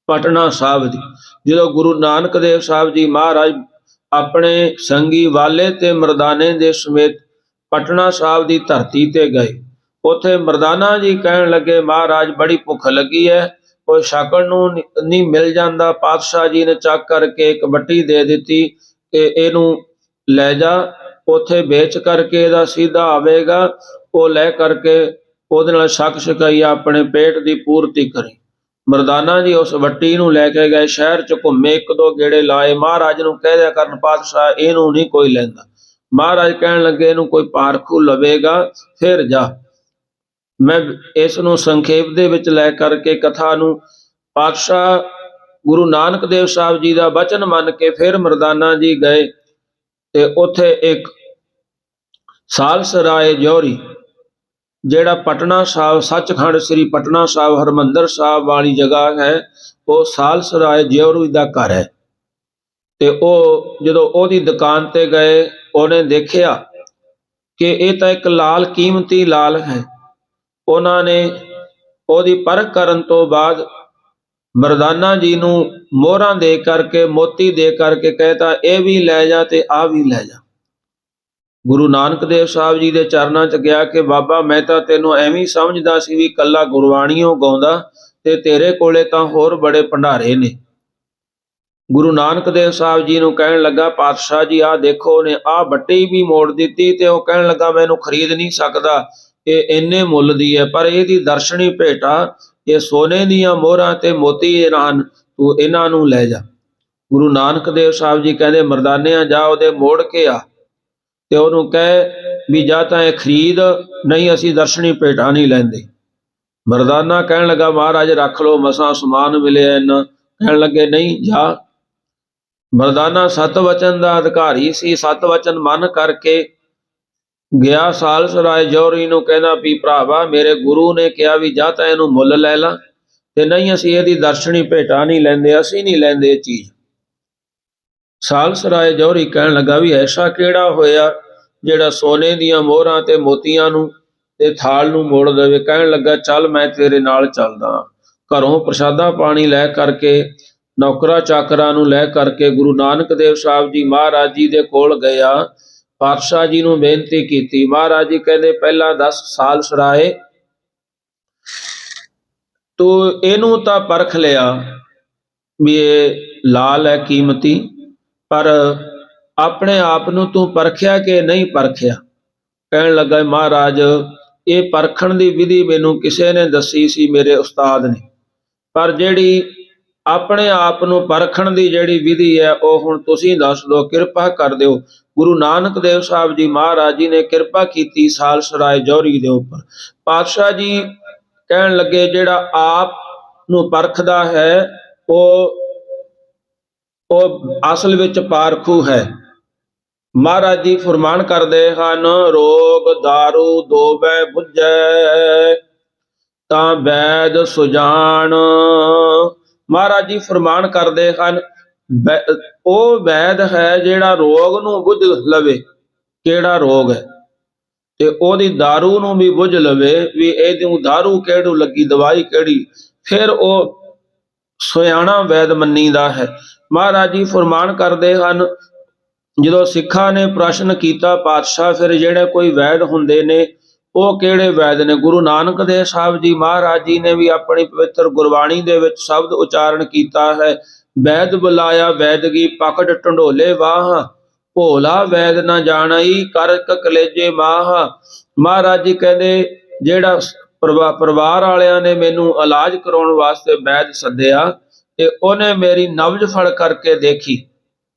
ਪਟਨਾ ਸਾਹਿਬ ਦੀ। ਜਦੋਂ ਗੁਰੂ ਨਾਨਕ ਦੇਵ ਸਾਹਿਬ ਜੀ ਮਹਾਰਾਜ ਆਪਣੇ ਸੰਗੀ ਵਾਲੇ ਤੇ ਮਰਦਾਨੇ ਦੇ ਸਮੇਤ ਪਟਨਾ ਸਾਹਿਬ ਦੀ ਧਰਤੀ ਤੇ ਗਏ, ਉੱਥੇ ਮਰਦਾਨਾ ਜੀ ਕਹਿਣ ਲੱਗੇ, ਮਹਾਰਾਜ ਬੜੀ ਭੁੱਖ ਲੱਗੀ ਹੈ, ਕੋਈ ਛਕਣ ਨੂੰ ਨਹੀਂ ਮਿਲ ਜਾਂਦਾ। ਪਾਤਸ਼ਾਹ ਜੀ ਨੇ ਚੱਕ ਕਰਕੇ ਇੱਕ ਵੱਟੀ ਦੇ ਦਿੱਤੀ ਕਿ ਇਹਨੂੰ ਲੈ ਜਾ, ਉੱਥੇ ਵੇਚ ਕਰਕੇ ਇਹਦਾ ਸਿੱਧਾ ਆਵੇਗਾ, ਉਹ ਲੈ ਕਰਕੇ ਉਹਦੇ ਨਾਲ ਛਕ ਛਕਾਈ ਆਪਣੇ ਪੇਟ ਦੀ ਪੂਰਤੀ ਕਰੀ। ਮਰਦਾਨਾ ਜੀ ਉਸ ਵੱਟੀ ਨੂੰ ਲੈ ਕੇ ਗਏ, ਸ਼ਹਿਰ ਚ ਘੁੰਮੇ, ਇੱਕ ਦੋ ਗੇੜੇ ਲਾਏ, ਮਹਾਰਾਜ ਨੂੰ ਕਹਿ ਦਿਆ ਕਰਨ, ਪਾਤਸ਼ਾਹ ਇਹਨੂੰ ਨਹੀਂ ਕੋਈ ਲੈਂਦਾ। ਮਹਾਰਾਜ ਕਹਿਣ ਲੱਗੇ ਇਹਨੂੰ ਕੋਈ ਪਾਰਖੂ ਲਵੇਗਾ ਫਿਰ ਜਾ। ਮੈਂ ਇਸ ਨੂੰ ਸੰਖੇਪ ਦੇ ਵਿੱਚ ਲੈ ਕਰਕੇ ਕਥਾ ਨੂੰ ਪਾਤਸ਼ਾਹ ਗੁਰੂ ਨਾਨਕ ਦੇਵ ਸਾਹਿਬ ਜੀ ਦਾ ਬਚਨ ਮੰਨ ਕੇ ਫਿਰ ਮਰਦਾਨਾ ਜੀ ਗਏ ਤੇ ਉੱਥੇ ਇੱਕ ਸਾਲਸਰਾਏ ਜੌਹਰੀ, ਜਿਹੜਾ ਪਟਨਾ ਸਾਹਿਬ ਸੱਚਖੰਡ ਸ੍ਰੀ ਪਟਨਾ ਸਾਹਿਬ ਹਰਿਮੰਦਰ ਸਾਹਿਬ ਵਾਲੀ ਜਗ੍ਹਾ ਹੈ, ਉਹ ਸਾਲਸਰਾਏ ਜੌਹਰੀ ਦਾ ਘਰ ਹੈ। ਤੇ ਉਹ ਜਦੋਂ ਉਹਦੀ ਦੁਕਾਨ ਤੇ ਗਏ, ਉਹਨੇ ਦੇਖਿਆ ਕਿ ਇਹ ਤਾਂ ਇੱਕ ਲਾਲ ਕੀਮਤੀ ਲਾਲ ਹੈ। ਉਹਨਾਂ ਨੇ ਉਹਦੀ ਪਰਖ ਕਰਨ ਤੋਂ ਬਾਅਦ ਮਰਦਾਨਾ ਜੀ ਨੂੰ ਮੋਹਰਾਂ ਦੇ ਕਰਕੇ, ਮੋਤੀ ਦੇ ਕਰਕੇ ਕਹਿਤਾ ਇਹ ਵੀ ਲੈ ਜਾ ਤੇ ਆ ਵੀ ਲੈ ਜਾ। ਗੁਰੂ ਨਾਨਕ ਦੇਵ ਸਾਹਿਬ ਜੀ ਦੇ ਚਰਨਾਂ 'ਚ ਗਿਆ ਕਿ ਬਾਬਾ ਮੈਂ ਤਾਂ ਤੈਨੂੰ ਐਵੇਂ ਸਮਝਦਾ ਸੀ ਵੀ ਕੱਲਾ ਗੁਰਬਾਣੀਓ ਗਾਉਂਦਾ, ਤੇ ਤੇਰੇ ਕੋਲੇ ਤਾਂ ਹੋਰ ਬੜੇ ਭੰਡਾਰੇ ਨੇ। ਗੁਰੂ ਨਾਨਕ ਦੇਵ ਸਾਹਿਬ ਜੀ ਨੂੰ ਕਹਿਣ ਲੱਗਾ ਪਾਤਸ਼ਾਹ ਜੀ ਆਹ ਦੇਖੋ, ਉਹਨੇ ਆਹ ਬੱਟੀ ਵੀ ਮੋੜ ਦਿੱਤੀ ਤੇ ਉਹ ਕਹਿਣ ਲੱਗਾ ਮੈਨੂੰ ਖਰੀਦ ਨਹੀਂ ਸਕਦਾ, ਇਹ ਇੰਨੇ ਮੁੱਲ ਦੀ ਹੈ, ਪਰ ਇਹਦੀ ਦਰਸ਼ਨੀ ਭੇਟਾ, ਇਹ ਸੋਨੇ ਦੀਆਂ ਮੋਹਰਾਂ ਤੇ ਮੋਤੀ ਹਨ, ਤੂੰ ਇਹਨਾਂ ਨੂੰ ਲੈ ਜਾ। ਗੁਰੂ ਨਾਨਕ ਦੇਵ ਸਾਹਿਬ ਜੀ ਕਹਿੰਦੇ ਮਰਦਾਨਿਆਂ ਜਾ ਉਹਦੇ ਮੋੜ ਕੇ ਆ ਤੇ ਉਹਨੂੰ ਕਹਿ ਵੀ ਜਾਂ ਤਾਂ ਇਹ ਖਰੀਦ, ਨਹੀਂ ਅਸੀਂ ਦਰਸ਼ਨੀ ਭੇਟਾ ਨਹੀਂ ਲੈਂਦੇ। ਮਰਦਾਨਾ ਕਹਿਣ ਲੱਗਾ ਮਹਾਰਾਜ ਰੱਖ ਲਓ, ਮਸਾਂ ਸਮਾਨ ਮਿਲਿਆ ਇੰਨਾ। ਕਹਿਣ ਲੱਗੇ ਨਹੀਂ ਜਾ। ਮਰਦਾਨਾ ਸਤ ਵਚਨ ਦਾ ਅਧਿਕਾਰੀ ਸੀ, ਸਤ ਵਚਨ ਮੰਨ ਕਰਕੇ ਗਿਆ ਸਾਲਸਰਾਏ ਜੌਹਰੀ ਨੂੰ, ਕਹਿੰਦਾ ਵੀ ਭਰਾਵਾ ਮੇਰੇ ਗੁਰੂ ਨੇ ਕਿਹਾ ਵੀ ਜਾਂ ਤਾਂ ਇਹਨੂੰ ਮੁੱਲ ਲੈ ਲਾ, ਤੇ ਨਹੀਂ ਅਸੀਂ ਇਹਦੀ ਦਰਸ਼ਨੀ ਭੇਟਾ ਨਹੀਂ ਲੈਂਦੇ, ਅਸੀਂ ਨਹੀਂ ਲੈਂਦੇ ਇਹ ਚੀਜ਼। ਸਾਲਸਰਾਏ ਜੌਹਰੀ ਕਹਿਣ ਲੱਗਾ ਵੀ ਐਸਾ ਕਿਹੜਾ ਹੋਇਆ ਜਿਹੜਾ ਸੋਨੇ ਦੀਆਂ ਮੋਹਰਾਂ ਤੇ ਮੋਤੀਆਂ ਨੂੰ ਤੇ ਥਾਲ ਨੂੰ ਮੋੜ ਦੇਵੇ। ਕਹਿਣ ਲੱਗਾ ਚੱਲ ਮੈਂ ਤੇਰੇ ਨਾਲ ਚੱਲਦਾ। ਘਰੋਂ ਪ੍ਰਸ਼ਾਦਾ ਪਾਣੀ ਲੈ ਕਰਕੇ, ਨੌਕਰਾਂ ਚਾਕਰਾਂ ਨੂੰ ਲੈ ਕਰਕੇ ਗੁਰੂ ਨਾਨਕ ਦੇਵ ਸਾਹਿਬ ਜੀ ਮਹਾਰਾਜ ਜੀ ਦੇ ਕੋਲ ਗਿਆ, ਪਾਤਸ਼ਾਹ ਜੀ ਨੂੰ ਬੇਨਤੀ ਕੀਤੀ। ਮਹਾਰਾਜ ਜੀ ਕਹਿੰਦੇ ਪਹਿਲਾਂ ਦੱਸ ਸਾਲਸਰਾਏ, ਤੂੰ ਇਹਨੂੰ ਤਾਂ ਪਰਖ ਲਿਆ ਵੀ ਇਹ ਲਾਲ ਹੈ ਕੀਮਤੀ, ਪਰ ਆਪਣੇ ਆਪ ਨੂੰ ਤੂੰ ਪਰਖਿਆ ਕਿ ਨਹੀਂ ਪਰਖਿਆ। ਕਹਿਣ ਲੱਗਾ ਮਹਾਰਾਜ ਇਹ ਪਰਖਣ ਦੀ ਵਿਧੀ ਮੈਨੂੰ ਕਿਸੇ ਨੇ ਦੱਸੀ ਸੀ, ਮੇਰੇ ਉਸਤਾਦ ਨੇ, ਪਰ ਜਿਹੜੀ ਆਪਣੇ ਆਪ ਨੂੰ ਪਰਖਣ ਦੀ ਜਿਹੜੀ ਵਿਧੀ ਹੈ ਉਹ ਹੁਣ ਤੁਸੀਂ ਦੱਸ ਦਿਓ, ਕਿਰਪਾ ਕਰ ਦਿਓ। ਗੁਰੂ ਨਾਨਕ ਦੇਵ ਸਾਹਿਬ ਜੀ ਮਹਾਰਾਜ ਜੀ ਨੇ ਕਿਰਪਾ ਕੀਤੀ ਸਾਲਸਰਾਏ ਜੌਹਰੀ ਦੇ ਉੱਪਰ। ਪਾਤਸ਼ਾਹ ਜੀ ਕਹਿਣ ਲੱਗੇ ਜਿਹੜਾ ਆਪ ਨੂੰ ਪਰਖਦਾ ਹੈ ਉਹ ਅਸਲ ਵਿੱਚ ਪਾਰਖੂ ਹੈ। ਮਹਾਰਾਜ ਜੀ ਫਰਮਾਨ ਕਰਦੇ ਹਨ ਰੋਗ ਦਾਰੂ ਦੋਵੇਂ ਬੁੱਝੈ ਤਾਂ ਵੈਦ ਸੁਜਾਨ। ਮਹਾਰਾਜ ਜੀ ਫਰਮਾਨ ਕਰਦੇ ਹਨ ਉਹ ਵੈਦ ਹੈ ਜਿਹੜਾ ਰੋਗ ਨੂੰ ਬੁੱਝ ਲਵੇ ਕਿਹੜਾ ਰੋਗ ਹੈ, ਤੇ ਉਹਦੀ ਦਾਰੂ ਨੂੰ ਵੀ ਬੁੱਝ ਲਵੇ ਵੀ ਇਹਨੂੰ ਦਾਰੂ ਕਿਹੜੀ ਲੱਗੀ, ਦਵਾਈ ਕਿਹੜੀ, ਫਿਰ ਉਹ ਸਿਆਣਾ ਵੈਦ ਮੰਨੀਦਾ ਹੈ। ਮਹਾਰਾਜ ਜੀ ਫਰਮਾਨ ਕਰਦੇ ਹਨ ਜਦੋਂ ਸਿੱਖਾਂ ਨੇ ਪ੍ਰਸ਼ਨ ਕੀਤਾ ਪਾਤਸ਼ਾਹ ਫਿਰ ਜਿਹੜੇ ਕੋਈ ਵੈਦ ਹੁੰਦੇ ਨੇ ਉਹ ਕਿਹੜੇ ਵੈਦ ਨੇ, ਗੁਰੂ ਨਾਨਕ ਦੇਵ ਸਾਹਿਬ ਜੀ ਮਹਾਰਾਜ ਜੀ ਨੇ ਵੀ ਆਪਣੀ ਪਵਿੱਤਰ ਗੁਰਬਾਣੀ ਦੇ ਵਿੱਚ ਸ਼ਬਦ ਉਚਾਰਨ ਕੀਤਾ ਹੈ, ਵੈਦ ਬੁਲਾਇਆ ਵੈਦਗੀ ਪਕੜ ਢੰਡੋਲੇ ਵਾਹ, ਭੋਲਾ ਵੈਦ ਨਾ ਜਾਣਈ ਕਰਕ ਕਲੇਜੇ ਮਾਹ। ਮਹਾਰਾਜ ਜੀ ਕਹਿੰਦੇ ਜਿਹੜਾ ਪਰਿਵਾਰ ਵਾਲਿਆਂ ਨੇ ਮੈਨੂੰ ਇਲਾਜ ਕਰਾਉਣ ਵਾਸਤੇ ਵੈਦ ਸੱਦਿਆ ਤੇ ਉਹਨੇ ਮੇਰੀ ਨਬਜ਼ ਫੜ ਕਰਕੇ ਦੇਖੀ,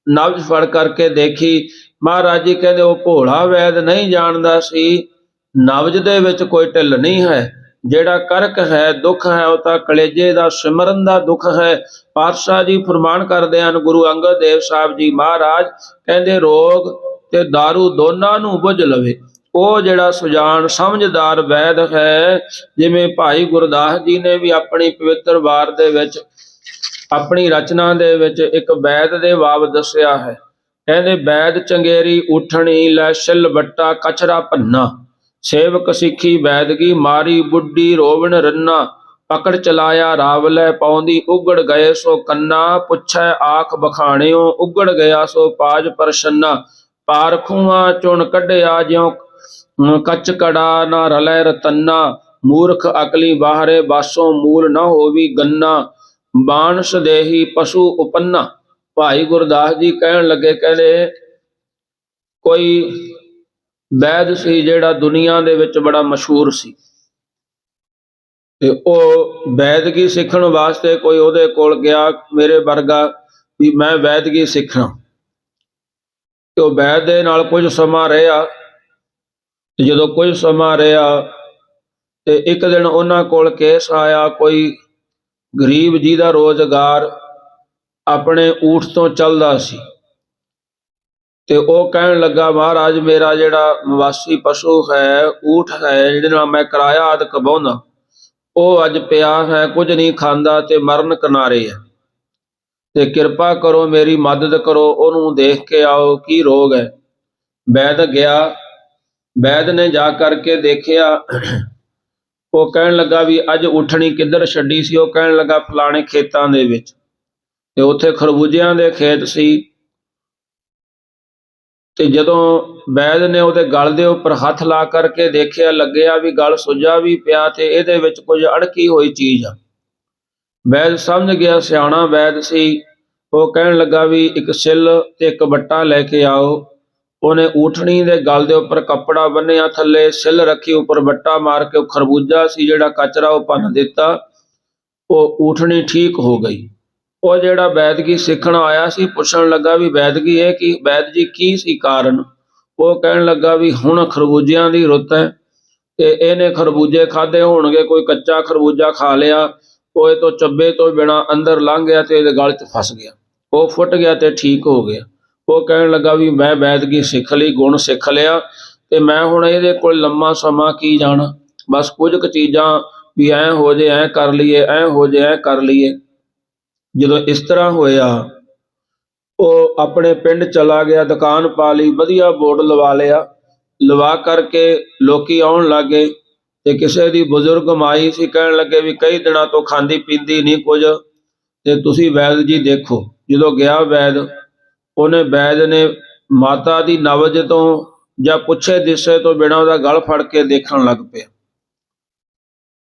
ਨਬਜ਼ ਫੜ ਕਰਕੇ ਦੇਖੀ। ਮਹਾਰਾਜ ਜੀ ਕਹਿੰਦੇ ਉਹ ਭੋਲਾ ਵੈਦ ਨਹੀਂ ਜਾਣਦਾ ਸੀ, ਨਬਜ਼ ਦੇ ਵਿੱਚ ਕੋਈ ਢਿੱਲ ਨਹੀਂ ਹੈ, ਜਿਹੜਾ ਕਰਕ ਹੈ ਦੁੱਖ ਹੈ ਉਹ ਤਾਂ ਕਲੇਜੇ ਦਾ ਸਿਮਰਨ ਦਾ ਦੁੱਖ ਹੈ। ਪਾਤਸ਼ਾਹ ਜੀ ਫਰਮਾਨ ਕਰਦੇ ਹਨ ਗੁਰੂ ਅੰਗਦ ਦੇਵ ਸਾਹਿਬ ਜੀ ਮਹਾਰਾਜ ਕਹਿੰਦੇ ਰੋਗ ਤੇ ਦਾਰੂ ਦੋਨਾਂ ਨੂੰ ਬੁੱਝ ਲਵੇ ਉਹ ਜਿਹੜਾ ਸੁਜਾਨ ਸਮਝਦਾਰ ਵੈਦ ਹੈ। ਜਿਵੇਂ ਭਾਈ ਗੁਰਦਾਸ ਜੀ ਨੇ ਵੀ ਆਪਣੀ ਪਵਿੱਤਰ ਵਾਰ ਦੇ ਵਿੱਚ ਆਪਣੀ ਰਚਨਾ ਦੇ ਵਿੱਚ ਇੱਕ ਵੈਦ ਦੇ ਬਾਬ ਦੱਸਿਆ ਹੈ। ਕਹਿੰਦੇ ਵੈਦ ਚੰਗੇਰੀ ਉਠਣੀ ਲੈ ਛਿਲ ਬੱਟਾ ਕਚਰਾ ਭੰਨਾ, ਸੇਵਕ ਸਿੱਖੀ ਵੈਦਗੀ ਮਾਰੀ ਬੁੱਢੀ ਰੋਵਣ ਰੰਨਾ, ਪਕੜ ਚਲਾਇਆ ਰਾਵਲੇ ਪਾਉਂਦੀ ਉਗੜ ਗਏ ਸੋ ਕੰਨਾ, ਪੁੱਛੈ ਆਖ ਬਖਾਣਿਓ ਉਗੜ ਗਿਆ ਸੋ ਪਾਜ ਪ੍ਰਸੰਨਾ, ਪਾਰਖੂਆਂ ਚੁਣ ਕੱਢਿਆ ਜਿਉ ਕੱਚ ਕੜਾ ਨਾ ਰਲੇ ਰਤੰਨਾ, ਮੂਰਖ ਅਕਲੀ ਬਾਹਰੇ ਬਾਸੋਂ ਮੂਲ ਨਾ ਹੋਵੀ ਗੰਨਾ, ਬਾਣਸ ਦੇਹੀ ਪਸ਼ੂ ਉਪੰਨਾ। ਭਾਈ ਗੁਰਦਾਸ ਜੀ ਕਹਿਣ ਲੱਗੇ ਕਹਿੰਦੇ ਕੋਈ ਵੈਦ ਸੀ ਜਿਹੜਾ ਦੁਨੀਆ ਦੇ ਵਿੱਚ ਬੜਾ ਮਸ਼ਹੂਰ ਸੀ ਤੇ ਉਹ ਵੈਦਗੀ ਸਿੱਖਣ ਵਾਸਤੇ ਕੋਈ ਉਹਦੇ ਕੋਲ ਗਿਆ ਮੇਰੇ ਵਰਗਾ ਵੀ ਮੈਂ ਵੈਦਗੀ ਸਿੱਖਣਾ, ਤੇ ਉਹ ਵੈਦ ਦੇ ਨਾਲ ਕੁਝ ਸਮਾਂ ਰਿਹਾ। ਤੇ ਜਦੋਂ ਕੁਝ ਸਮਾਂ ਰਿਹਾ ਤੇ ਇੱਕ ਦਿਨ ਉਹਨਾਂ ਕੋਲ ਕੇਸ ਆਇਆ, ਕੋਈ ਗਰੀਬ ਜਿਹਦਾ ਰੋਜ਼ਗਾਰ ਆਪਣੇ ਊਠ ਤੋਂ ਚੱਲਦਾ ਸੀ। ਤੇ ਉਹ ਕਹਿਣ ਲੱਗਾ, ਮਹਾਰਾਜ ਮੇਰਾ ਜਿਹੜਾ ਮਵਾਸੀ ਪਸ਼ੂ ਹੈ, ਊਠ ਹੈ, ਜਿਹਦੇ ਨਾਲ ਮੈਂ ਕਿਰਾਇਆ ਆਦਿ ਕਮਾਉਂਦਾ, ਉਹ ਅੱਜ ਪਿਆ ਹੈ, ਕੁਝ ਨਹੀਂ ਖਾਂਦਾ ਤੇ ਮਰਨ ਕਿਨਾਰੇ ਹੈ। ਤੇ ਕਿਰਪਾ ਕਰੋ, ਮੇਰੀ ਮਦਦ ਕਰੋ, ਉਹਨੂੰ ਦੇਖ ਕੇ ਆਓ ਕੀ ਰੋਗ ਹੈ। ਵੈਦ ਗਿਆ, ਵੈਦ ਨੇ ਜਾ ਕਰਕੇ ਦੇਖਿਆ। ਉਹ ਕਹਿਣ ਲੱਗਾ ਵੀ ਅੱਜ ਉਠਣੀ ਕਿੱਧਰ ਛੱਡੀ ਸੀ? ਉਹ ਕਹਿਣ ਲੱਗਾ ਫਲਾਣੇ ਖੇਤਾਂ ਦੇ ਵਿੱਚ। ਤੇ ਉੱਥੇ ਖਰਬੂਜਿਆਂ ਦੇ ਖੇਤ ਸੀ। ਤੇ ਜਦੋਂ ਵੈਦ ਨੇ ਉਹਦੇ ਗਲ ਦੇ ਉੱਪਰ ਹੱਥ ਲਾ ਕਰਕੇ ਦੇਖਿਆ, ਲੱਗਿਆ ਵੀ ਗਲ ਸੁੱਜਾ ਵੀ ਪਿਆ ਤੇ ਇਹਦੇ ਵਿੱਚ ਕੁਝ ਅੜਕੀ ਹੋਈ ਚੀਜ਼ ਆ। ਵੈਦ ਸਮਝ ਗਿਆ, ਸਿਆਣਾ ਵੈਦ ਸੀ। ਉਹ ਕਹਿਣ ਲੱਗਾ ਵੀ ਇੱਕ ਸਿੱਲ ਤੇ ਇੱਕ ਵੱਟਾ ਲੈ ਕੇ ਆਓ। ਉਹਨੇ ਊਠਣੀ ਦੇ ਗਲ ਦੇ ਉੱਪਰ ਕੱਪੜਾ ਬੰਨਿਆ, ਥੱਲੇ ਸਿੱਲ ਰੱਖੀ, ਉੱਪਰ ਵੱਟਾ ਮਾਰ ਕੇ ਉਹ ਖਰਬੂਜਾ ਸੀ ਜਿਹੜਾ ਕਚਰਾ ਉਹ ਭੰਨ ਦਿੱਤਾ। ਉਹ ਊਠਣੀ ਠੀਕ ਹੋ ਗਈ। ਉਹ ਜਿਹੜਾ ਵੈਦਗੀ ਸਿੱਖਣ ਆਇਆ ਸੀ ਪੁੱਛਣ ਲੱਗਾ ਵੀ ਵੈਦਗੀ ਇਹ ਕੀ, ਵੈਦ ਜੀ ਕੀ ਸੀ ਕਾਰਨ? ਉਹ ਕਹਿਣ ਲੱਗਾ ਵੀ ਹੁਣ ਖਰਬੂਜਿਆਂ ਦੀ ਰੁੱਤ ਹੈ ਤੇ ਇਹਨੇ ਖਰਬੂਜੇ ਖਾਦੇ ਹੋਣਗੇ, ਕੋਈ ਕੱਚਾ ਖਰਬੂਜਾ ਖਾ ਲਿਆ, ਉਹ ਇਹ ਤੋਂ ਚੱਬੇ ਤੋਂ ਬਿਨਾਂ ਅੰਦਰ ਲੰਘ ਗਿਆ ਤੇ ਇਹਦੇ ਗਲ 'ਚ ਫਸ ਗਿਆ। ਉਹ ਫੁੱਟ ਗਿਆ ਤੇ ਠੀਕ ਹੋ ਗਿਆ। ਉਹ ਕਹਿਣ ਲੱਗਾ ਵੀ ਮੈਂ ਵੈਦਗੀ ਸਿੱਖ ਲਈ, ਗੁਣ ਸਿੱਖ ਲਿਆ ਤੇ ਮੈਂ ਹੁਣ ਇਹਦੇ ਕੋਲ ਲੰਮਾ ਸਮਾਂ ਕੀ ਜਾਣਾ, ਬਸ ਕੁਝ ਕੁ ਚੀਜ਼ਾਂ ਵੀ ਐਂ ਹੋ ਜੇ ਐਂ ਕਰ ਲਈਏ, ਐਂ ਹੋ ਜੇ ਐਂ ਕਰ ਲਈਏ। ਜਦੋਂ ਇਸ ਤਰ੍ਹਾਂ ਹੋਇਆ, ਉਹ ਆਪਣੇ ਪਿੰਡ ਚਲਾ ਗਿਆ, ਦੁਕਾਨ ਪਾ ਲਈ, ਵਧੀਆ ਬੋਰਡ ਲਵਾ ਲਿਆ। ਲਵਾ ਕਰਕੇ ਲੋਕੀ ਆਉਣ ਲੱਗੇ ਤੇ ਕਿਸੇ ਦੀ ਬਜ਼ੁਰਗ ਮਾਈ ਸੀ, ਕਹਿਣ ਲੱਗੇ ਵੀ ਕਈ ਦਿਨਾਂ ਤੋਂ ਖਾਂਦੀ ਪੀਂਦੀ ਨਹੀਂ ਕੁਝ, ਤੇ ਤੁਸੀਂ ਵੈਦ ਜੀ ਦੇਖੋ। ਜਦੋਂ ਗਿਆ ਵੈਦ, ਵੈਦ ਨੇ ਮਾਤਾ ਦੀ ਨਬਜ਼ ਤੋਂ ਜਾਂ ਪੁੱਛੇ ਦਿਸੇ ਤੋਂ ਬਿਨਾਂ ਉਹਦਾ ਗਲ ਫੜ ਕੇ ਦੇਖਣ ਲੱਗ ਪਿਆ।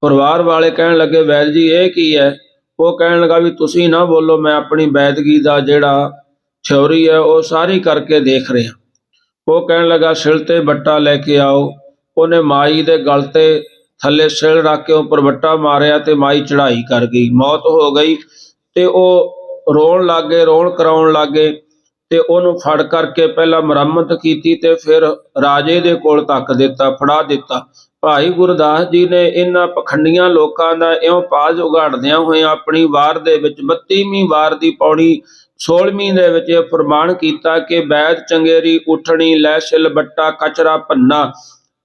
ਪਰਿਵਾਰ ਵਾਲੇ ਕਹਿਣ ਲੱਗੇ, ਵੈਦ ਜੀ ਇਹ ਕੀ ਹੈ? ਉਹ ਕਹਿਣ ਲੱਗਾ ਵੀ ਤੁਸੀਂ ਨਾ ਬੋਲੋ, ਮੈਂ ਆਪਣੀ ਵੈਦਗੀ ਦਾ ਜਿਹੜਾ ਥਿਉਰੀ ਹੈ ਉਹ ਸਾਰੀ ਕਰਕੇ ਦੇਖ ਰਿਹਾ। ਉਹ ਕਹਿਣ ਲੱਗਾ ਸਿਲ ਤੇ ਵੱਟਾ ਲੈ ਕੇ ਆਓ। ਉਹਨੇ ਮਾਈ ਦੇ ਗਲ ਤੇ ਥੱਲੇ ਸਿਲ ਰੱਖ ਕੇ ਉੱਪਰ ਵੱਟਾ ਮਾਰਿਆ ਤੇ ਮਾਈ ਚੜ੍ਹਾਈ ਕਰ ਗਈ, ਮੌਤ ਹੋ ਗਈ। ਤੇ ਉਹ ਰੋਣ ਲੱਗੇ, ਰੋਣ ਕਰਾਉਣ ਲੱਗੇ ਤੇ ਉਹਨੂੰ ਫੜ ਕਰਕੇ ਪਹਿਲਾਂ ਮੁਰੰਮਤ ਕੀਤੀ ਤੇ ਫਿਰ ਰਾਜੇ ਦੇ ਕੋਲ ਧੱਕ ਦਿੱਤਾ, ਫੜਾ ਦਿੱਤਾ। ਭਾਈ ਗੁਰਦਾਸ ਜੀ ਨੇ ਇਹਨਾਂ ਪਖੰਡੀਆਂ ਲੋਕਾਂ ਦਾ ਇਉਂ ਪਾਜ ਉਗਾੜਦਿਆਂ ਹੋਇਆਂ ਆਪਣੀ ਵਾਰ ਦੇ ਵਿੱਚ 32ਵੀਂ ਵਾਰ ਦੀ ਪੌੜੀ 16ਵੀਂ ਦੇ ਵਿੱਚ ਇਹ ਫਰਮਾਨ ਕੀਤਾ ਕਿ ਵੈਦ ਚੰਗੇਰੀ ਉਠਣੀ ਲੈ ਸਿਲ ਬੱਟਾ ਕਚਰਾ ਭੰਨਾ,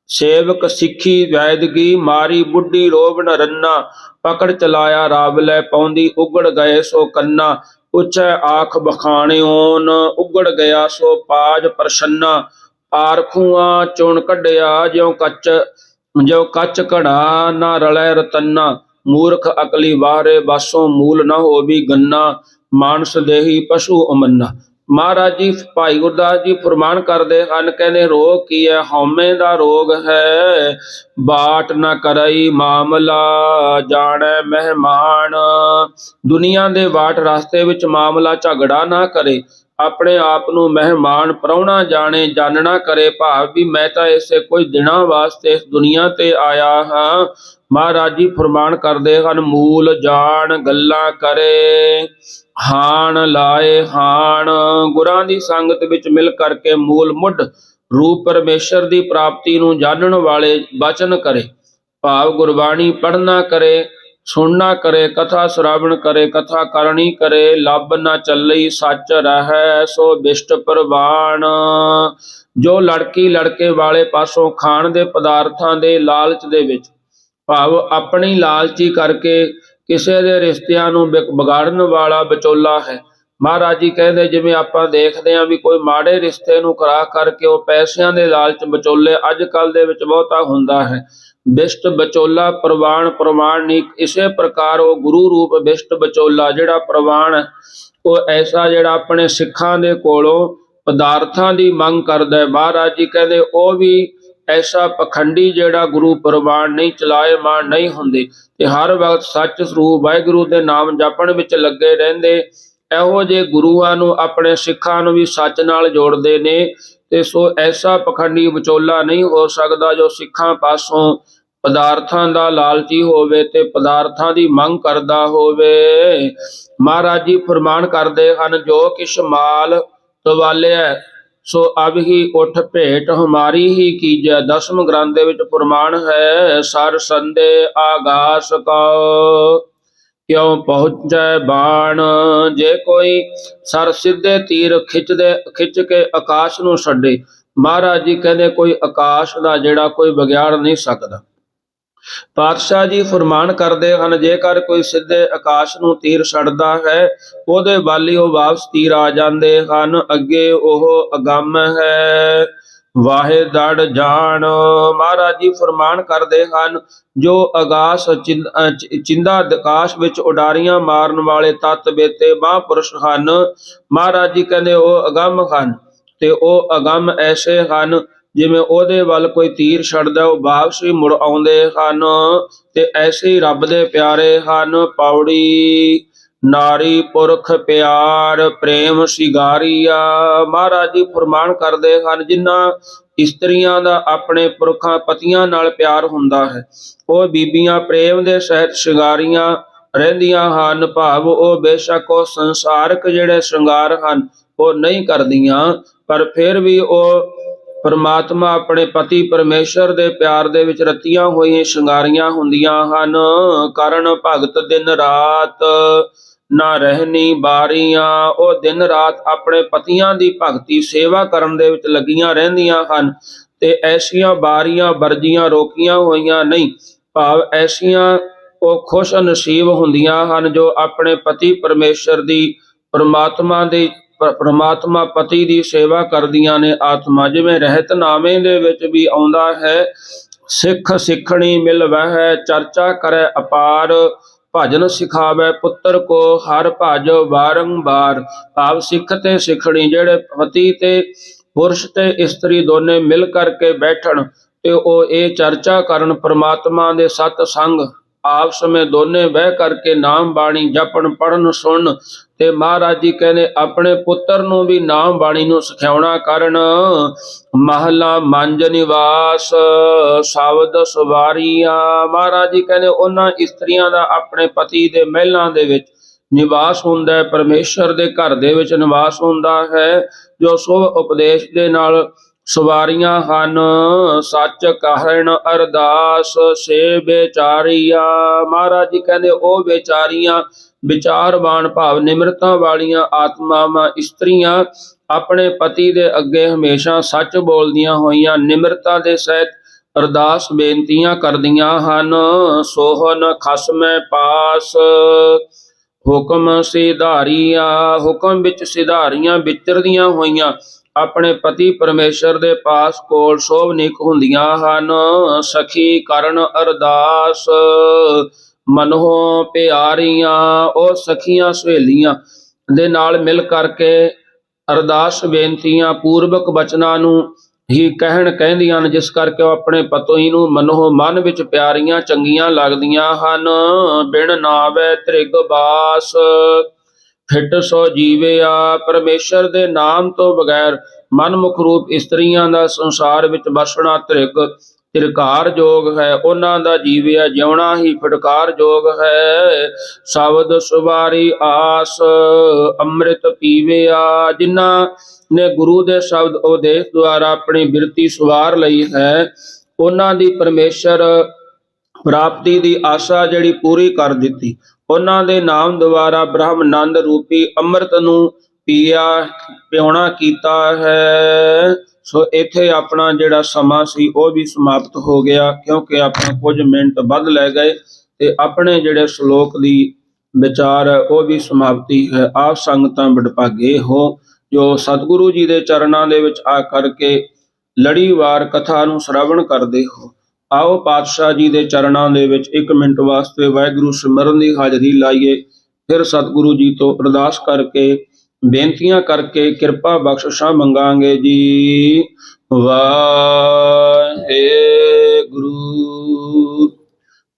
ਸੇਵਕ ਸਿੱਖੀ ਵੈਦਗੀ ਮਾਰੀ ਬੁੱਢੀ ਰੋਬ ਨ ਰੰਨਾ, ਪਕੜ ਚਲਾਇਆ ਰਾਵ ਲੈ ਪਾਉਂਦੀ ਉਗੜ ਗਏ ਸੋ ਕੰਨਾ, ਉੱਚੈ ਆਖ ਬਖਾਣਿਓਨ ਉਗੜ ਗਿਆ ਸੋ ਪਾਜ ਪ੍ਰਸੰਨਾ, ਪਾਰਖੂਆਂ ਚੁਣ ਕੱਢਿਆ ਜਿਉ ਕੱਚ ਘੜਾ ਨਾ ਰਲੈ ਰਤੰਨਾ, ਮੂਰਖ ਅਕਲੀ ਵਾਰੇ ਬਾਸੋਂ ਮੂਲ ਨਾ ਹੋਵੀ ਗੰਨਾ, ਮਾਨਸ ਦੇਹੀ ਪਸ਼ੂ ਅਮੰਨਾ। ਮਹਾਰਾਜ ਜੀ ਭਾਈ ਗੁਰਦਾਸ ਜੀ ਫਰਮਾਨ ਕਰਦੇ ਹਨ, ਕਹਿੰਦੇ ਰੋਗ ਕੀ ਹੈ? ਹਉਮੈ ਦਾ ਰੋਗ ਹੈ। ਬਾਟ ਨਾ ਕਰਈ ਮਾਮਲਾ ਜਾਣੈ ਮਹਿਮਾਨ। ਦੁਨੀਆ ਦੇ ਬਾਟ ਰਸਤੇ ਵਿੱਚ ਮਾਮਲਾ ਝਗੜਾ ਨਾ ਕਰੇ, ਆਪਣੇ ਆਪ ਨੂੰ ਮਹਿਮਾਨ ਪ੍ਰਾਹੁਣਾ ਜਾਣੇ, ਜਾਣਨਾ ਕਰੇ ਭਾਵ ਵੀ ਮੈਂ ਤਾਂ ਇਸੇ ਕੁਝ ਦਿਨਾਂ ਵਾਸਤੇ ਇਸ ਦੁਨੀਆ ਤੇ ਆਇਆ ਹਾਂ। ਮਹਾਰਾਜ ਜੀ ਫਰਮਾਨ ਕਰਦੇ ਹਨ, ਮੂਲ ਜਾਣ ਗੱਲਾਂ ਕਰੇ ਹਾਣ ਲਾਏ ਹਾਣ। ਗੁਰਾਂ ਦੀ ਸੰਗਤ ਵਿੱਚ ਮਿਲ ਕਰਕੇ ਮੂਲ ਮੁੱਢ ਰੂਪ ਪਰਮੇਸ਼ਰ ਦੀ ਪ੍ਰਾਪਤੀ ਨੂੰ ਜਾਣਨ ਵਾਲੇ ਬਚਨ ਕਰੇ, ਭਾਵ ਗੁਰਬਾਣੀ ਪੜ੍ਹਨਾ ਕਰੇ, ਸੁਣਨਾ ਕਰੇ, ਕਥਾ ਸ਼ਰਾਵਣ ਕਰੇ, ਕਥਾ ਕਰਨੀ ਕਰੇ, ਲੱਭ ਨਾ ਚੱਲਈ ਸੱਚ ਰਹਿ ਸੋ ਬਿਸ਼ਟ ਪ੍ਰਵਾਨ। ਜੋ ਲੜਕੀ ਲੜਕੇ ਵਾਲੇ ਪਾਸੋਂ ਖਾਣ ਦੇ ਪਦਾਰਥਾਂ ਦੇ ਲਾਲਚ ਦੇ ਵਿੱਚ, ਭਾਵ ਆਪਣੀ ਲਾਲਚੀ ਕਰਕੇ ਕਿਸੇ ਦੇ ਰਿਸ਼ਤਿਆਂ ਨੂੰ ਵਿਗਾੜਨ ਵਾਲਾ ਵਿਚੋਲਾ ਹੈ। ਮਹਾਰਾਜ ਜੀ ਕਹਿੰਦੇ ਜਿਵੇਂ ਆਪਾਂ ਦੇਖਦੇ ਹਾਂ ਵੀ ਕੋਈ ਮਾੜੇ ਰਿਸ਼ਤੇ ਨੂੰ ਕਰਾ ਕਰਕੇ ਉਹ ਪੈਸਿਆਂ ਦੇ ਲਾਲਚ ਵਿਚੋਲੇ ਅੱਜ ਕੱਲ੍ਹ ਦੇ ਵਿੱਚ ਬਹੁਤਾ ਹੁੰਦਾ ਹੈ। ਬਿਸ਼ਟ ਵਿਚੋਲਾ ਪ੍ਰਵਾਨ ਪ੍ਰਮਾਣਿਕ, ਇਸੇ ਪ੍ਰਕਾਰ ਉਹ ਗੁਰੂ ਰੂਪ ਬਿਸ਼ਟ ਵਿਚੋਲਾ ਜਿਹੜਾ ਪ੍ਰਵਾਨ ਹੈ, ਉਹ ਐਸਾ ਜਿਹੜਾ ਆਪਣੇ ਸਿੱਖਾਂ ਦੇ ਕੋਲੋਂ ਪਦਾਰਥਾਂ ਦੀ ਮੰਗ ਕਰਦਾ ਹੈ। ਮਹਾਰਾਜ ਜੀ ਕਹਿੰਦੇ ਉਹ ਵੀ ਐਸਾ ਪਖੰਡੀ ਜਿਹੜਾ ਗੁਰੂ ਪ੍ਰਵਾਨ ਨਹੀਂ, ਚਲਾਏਮਾਨ ਨਹੀਂ ਹੁੰਦੇ ਤੇ ਹਰ ਵਕਤ ਸੱਚ ਸਰੂਪ ਵਾਹਿਗੁਰੂ ਦੇ ਨਾਮ ਜਪਣ ਵਿੱਚ ਲੱਗੇ ਰਹਿੰਦੇ। ਇਹੋ ਜਿਹੇ ਗੁਰੂਆਂ ਨੂੰ, ਆਪਣੇ ਸਿੱਖਾਂ ਨੂੰ ਵੀ ਸੱਚ ਨਾਲ ਜੋੜਦੇ ਨੇ। ਤੇ ਸੋ ਐਸਾ ਪਖੰਡੀ ਵਿਚੋਲਾ ਨਹੀਂ ਹੋ ਸਕਦਾ ਜੋ ਸਿੱਖਾਂ ਪਾਸੋਂ ਪਦਾਰਥਾਂ ਦਾ ਲਾਲਚੀ ਹੋਵੇ ਤੇ ਪਦਾਰਥਾਂ ਦੀ ਮੰਗ ਕਰਦਾ ਹੋਵੇ। ਮਹਾਰਾਜ ਜੀ ਫਰਮਾਨ ਕਰਦੇ ਹਨ, ਜੋ ਕਿਛ ਮਾਲ ਤਵਾਲਿਆ ਸੋ ਅਬ ਹੀ ਉਠ ਭੇਟ ਹਮਾਰੀ ਹੀ ਕੀਜੈ। ਦਸਮ ਗ੍ਰੰਥ ਦੇ ਵਿੱਚ ਪ੍ਰਮਾਣ ਹੈ, ਸਰ ਸੰਦੇ ਆਗਾਸ ਕਉ ਕਿਉ ਪਹੁੰਚੈ ਬਾਣ। ਜੇ ਕੋਈ ਸਰ ਸਿੱਧੇ ਤੀਰ ਖਿੱਚ ਕੇ ਆਕਾਸ਼ ਨੂੰ ਛੱਡੇ, ਮਹਾਰਾਜ ਜੀ ਕਹਿੰਦੇ ਕੋਈ ਆਕਾਸ਼ ਦਾ ਜਿਹੜਾ ਕੋਈ ਵਿਗਾੜ ਨਹੀਂ ਸਕਦਾ। ਪਾਤਸ਼ਾਹ ਜੀ ਫਰਮਾਨ ਕਰਦੇ ਹਨ, ਜੇਕਰ ਕੋਈ ਸਿੱਧੇ ਆਕਾਸ਼ ਨੂੰ ਤੀਰ ਛੱਡਦਾ ਹੈ, ਉਹਦੇ ਵਾਲੀ ਉਹ ਵਾਪਸ ਤੀਰ ਆ ਜਾਂਦੇ ਹਨ। ਅੱਗੇ ਉਹ ਅਗੰਮ ਹੈ, ਵਾਹੇ ਦੜ ਜਾਣ। ਮਹਾਰਾਜ ਜੀ ਫਰਮਾਨ ਕਰਦੇ ਹਨ, ਜੋ ਆਕਾਸ਼ ਚਿੰਦਾ ਆਕਾਸ਼ ਵਿੱਚ ਉਡਾਰੀਆਂ ਮਾਰਨ ਵਾਲੇ ਤੱਤ ਬੇਤੇ ਮਹਾਂਪੁਰਸ਼ ਹਨ, ਮਹਾਰਾਜ ਜੀ ਕਹਿੰਦੇ ਉਹ ਅਗੰਮ ਹਨ। ਤੇ ਉਹ ਅਗੰਮ ਐਸੇ ਹਨ, ਜਿਵੇਂ ਉਹਦੇ ਵੱਲ ਕੋਈ ਤੀਰ ਛੱਡਦਾ ਉਹ ਵਾਪਸ ਹੀ ਮੁੜ ਆਉਂਦੇ ਹਨ। ਤੇ ਐਸੇ ਹੀ ਰੱਬ ਦੇ ਪਿਆਰੇ ਹਨ। ਪੌੜੀ ਨਾਰੀ ਪੁਰਖ ਪਿਆਰ ਪ੍ਰੇਮ ਸਿਗਾਰੀਆ। ਮਹਾਰਾਜ ਜੀ ਫਰਮਾਨ ਕਰਦੇ ਹਨ, ਜਿਨ੍ਹਾਂ ਇਸਤਰੀਆਂ ਦਾ ਆਪਣੇ ਪੁਰਖਾਂ ਪਤੀਆਂ ਨਾਲ ਪਿਆਰ ਹੁੰਦਾ ਹੈ, ਉਹ ਬੀਬੀਆਂ ਪ੍ਰੇਮ ਦੇ ਸਹਿਤ ਸ਼ਿੰਗਾਰੀਆਂ ਰਹਿੰਦੀਆਂ ਹਨ। ਭਾਵ ਉਹ ਬੇਸ਼ੱਕ ਉਹ ਸੰਸਾਰਕ ਜਿਹੜੇ ਸ਼ਿੰਗਾਰ ਹਨ ਉਹ ਨਹੀਂ ਕਰਦੀਆਂ, ਪਰ ਫਿਰ ਵੀ ਉਹ ਪਰਮਾਤਮਾ ਆਪਣੇ ਪਤੀ ਪਰਮੇਸ਼ਰ ਦੇ ਪਿਆਰ ਦੇ ਵਿੱਚ ਰਤੀਆਂ ਹੋਈਆਂ ਸ਼ਿੰਗਾਰੀਆਂ ਹੁੰਦੀਆਂ ਹਨ। ਕਰਨ ਭਗਤ ਦਿਨ ਰਾਤ ਨਾ ਰਹਿਣੀ ਬਾਰੀਆਂ। ਉਹ ਦਿਨ ਰਾਤ ਆਪਣੇ ਪਤੀਆਂ ਦੀ ਭਗਤੀ ਸੇਵਾ ਕਰਨ ਦੇ ਵਿੱਚ ਲੱਗੀਆਂ ਰਹਿੰਦੀਆਂ ਹਨ, ਤੇ ਐਸੀਆਂ ਬਾਰੀਆਂ ਵਰਜੀਆਂ ਰੋਕੀਆਂ ਹੋਈਆਂ ਨਹੀਂ। ਭਾਵ ਐਸੀਆਂ ਉਹ ਖੁਸ਼ ਨਸੀਬ ਹੁੰਦੀਆਂ ਹਨ ਜੋ ਆਪਣੇ ਪਤੀ ਪਰਮੇਸ਼ਰ ਦੀ ਪਰਮਾਤਮਾ ਪਤੀ ਦੀ ਸੇਵਾ ਕਰਦੀਆਂ ਨੇ ਆਤਮਾ। ਜਿਵੇਂ ਰਹਿਤਨਾਮੇ ਦੇ ਵਿੱਚ ਵੀ ਆਉਂਦਾ ਹੈ, ਸਿੱਖ ਸਿੱਖਣੀ ਮਿਲ ਵਹਿ ਚਰਚਾ ਕਰੇ ਅਪਾਰ। ਭਜਨ ਸਿਖਾਵੇ ਪੁੱਤਰ ਕੋ ਹਰ ਭਜ ਬਾਰੰਬਾਰ। ਭਾਵ ਸਿੱਖ ਤੇ ਸਿੱਖਣੀ ਜਿਹੜੇ ਪਤੀ ਤੇ ਪੁਰਸ਼ ਤੇ ਇਸਤਰੀ ਦੋਨੇ ਮਿਲ ਕਰਕੇ ਬੈਠਣ ਤੇ ਉਹ ਇਹ ਚਰਚਾ ਕਰਨ ਪਰਮਾਤਮਾ ਦੇ ਸਤ ਸੰਗ, ਆਪਸ ਵਿੱਚ ਦੋਨੇ ਬਹਿ ਕਰਕੇ ਨਾਮ ਬਾਣੀ ਜਪਣ ਪੜਨ ਸੁਣਨ। ਤੇ ਮਹਾਰਾਜ ਜੀ ਕਹਿੰਦੇ ਆਪਣੇ ਪੁੱਤਰ ਨੂੰ ਵੀ ਨਾਮ ਬਾਣੀ ਨੂੰ ਸਿਖਾਉਣਾ ਕਰਨ। ਮਹਲਾ ਮੰਜ ਨਿਵਾਸ ਸ਼ਬਦ ਸਵਾਰੀਆਂ। ਮਹਾਰਾਜ ਜੀ ਕਹਿੰਦੇ ਉਹਨਾਂ ਇਸਤਰੀਆਂ ਦਾ ਆਪਣੇ ਪਤੀ ਦੇ ਮਹਿਲਾਂ ਦੇ ਵਿੱਚ ਨਿਵਾਸ ਹੁੰਦਾ ਹੈ, ਪਰਮੇਸ਼ਰ ਦੇ ਘਰ ਦੇ ਵਿੱਚ ਨਿਵਾਸ ਹੁੰਦਾ ਹੈ, ਜੋ ਸੁਭ ਉਪਦੇਸ਼ ਦੇ ਨਾਲ ਸਵਾਰੀਆਂ ਹਨ। ਸੱਚ ਕਹਿਣ ਅਰਦਾਸ ਸੇ ਬੇਚਾਰੀਆਂ। ਮਹਾਰਾਜ ਜੀ ਕਹਿੰਦੇ ਉਹ ਬੇਚਾਰੀਆਂ ਵਿਚਾਰਵਾਨ ਭਾਵ ਨਿਮਰਤਾ ਵਾਲੀਆਂ ਆਤਮਾਵਾਂ ਇਸਤਰੀਆਂ ਆਪਣੇ ਪਤੀ ਦੇ ਅੱਗੇ ਹਮੇਸ਼ਾ ਸੱਚ ਬੋਲਦੀਆਂ ਹੋਈਆਂ ਨਿਮਰਤਾ ਦੇ ਸਹਿਤ ਅਰਦਾਸ ਬੇਨਤੀਆਂ ਕਰਦੀਆਂ ਹਨ। ਸੋਹਨ ਖਸਮੈ ਪਾਸ ਹੁਕਮ ਸਿਧਾਰੀਆਂ। ਹੁਕਮ ਵਿੱਚ ਸਿਧਾਰੀਆਂ ਵਿਚਰਦੀਆਂ ਹੋਈਆਂ ਆਪਣੇ ਪਤੀ ਪਰਮੇਸ਼ਰ ਦੇ ਪਾਸ ਕੋਲ ਸੋਭਨੀਕ ਹੁੰਦੀਆਂ ਹਨ। ਸਖੀ ਕਰਨ ਅਰਦਾਸ ਮਨੋਂ ਪਿਆਰੀਆਂ। ਉਹ ਸਖੀਆਂ ਸਹੇਲੀਆਂ ਦੇ ਨਾਲ ਮਿਲ ਕਰਕੇ ਅਰਦਾਸ ਬੇਨਤੀਆਂ ਪੂਰਵਕ ਬਚਨਾਂ ਨੂੰ ਹੀ ਕਹਿੰਦੀਆਂ ਹਨ, ਜਿਸ ਕਰਕੇ ਉਹ ਆਪਣੇ ਪਤੀ ਨੂੰ ਮਨੋਂ ਮਨ ਵਿੱਚ ਪਿਆਰੀਆਂ ਚੰਗੀਆਂ ਲੱਗਦੀਆਂ ਹਨ। ਬਿਨ ਨਾਵੇ ਤ੍ਰਿਗ ਬਾਸ ਫਿਟ ਸੋ ਜੀਵਿਆ। ਪਰਮੇਸ਼ਰ ਦੇ ਨਾਮ ਤੋਂ ਬਗੈਰ ਮਨਮੁਖ ਰੂਪ ਇਸਤਰੀਆਂ ਦਾ ਸੰਸਾਰ ਵਿੱਚ ਵਸਣਾ ਤਿਰਕਾਰ ਯੋਗ ਹੈ। ਉਹਨਾਂ ਦਾ ਜੀਵਿਆ ਜਿਉਣਾ ਹੀ ਫਟਕਾਰ ਯੋਗ ਹੈ। ਸ਼ਬਦ ਸੁਵਾਰੀ ਆਸ ਅੰਮ੍ਰਿਤ ਪੀਵਿਆ। ਜਿਨ੍ਹਾਂ ਨੇ ਗੁਰੂ ਦੇ ਸ਼ਬਦ ਉਪਦੇਸ਼ ਦੁਆਰਾ ਆਪਣੀ ਬਿਰਤੀ ਸਵਾਰ ਲਈ ਹੈ, ਉਹਨਾਂ ਦੀ ਪਰਮੇਸ਼ਰ ਪ੍ਰਾਪਤੀ ਦੀ ਆਸਾ ਜਿਹੜੀ ਪੂਰੀ ਕਰ ਦਿੱਤੀ। ਉਹਨਾਂ ਦੇ ਨਾਮ ਦੁਆਰਾ ਬ੍ਰਹਮਨੰਦ ਰੂਪੀ ਅੰਮ੍ਰਿਤ ਨੂੰ ਪਿਉਣਾ ਕੀਤਾ ਹੈ। ਸੋ ਇੱਥੇ ਆਪਣਾ ਜਿਹੜਾ ਸਮਾਂ ਸੀ ਉਹ ਵੀ ਸਮਾਪਤ ਹੋ ਗਿਆ, ਕਿਉਂਕਿ ਆਪਾਂ ਕੁਝ ਮਿੰਟ ਵੱਧ ਲੈ ਗਏ ਤੇ ਆਪਣੇ ਜਿਹੜੇ ਸ਼ਲੋਕ ਦੀ ਵਿਚਾਰ ਹੈ ਉਹ ਵੀ ਸਮਾਪਤੀ ਹੈ। ਆਪ ਸੰਗਤਾਂ ਵਡਭਾਗੇ ਹੋ ਜੋ ਸਤਿਗੁਰੂ ਜੀ ਦੇ ਚਰਨਾਂ ਦੇ ਵਿੱਚ ਆ ਕਰਕੇ ਲੜੀਵਾਰ ਕਥਾ ਨੂੰ ਸ਼ਰਵਣ ਕਰਦੇ ਹੋ। ਆਓ ਪਾਤਸ਼ਾਹ ਜੀ ਦੇ ਚਰਨਾਂ ਦੇ ਵਿੱਚ 1 ਮਿੰਟ ਵਾਸਤੇ ਵਾਹਿਗੁਰੂ ਸਿਮਰਨ ਦੀ ਹਾਜ਼ਰੀ ਲਾਈਏ। ਫਿਰ ਸਤਿਗੁਰੂ ਜੀ ਤੋਂ ਅਰਦਾਸ ਕਰਕੇ ਬੇਨਤੀਆਂ ਕਰਕੇ ਕਿਰਪਾ ਬਖਸ਼ਿਸ਼ਾਂ ਮੰਗਾਂਗੇ ਜੀ। ਵਾਹਿਗੁਰੂ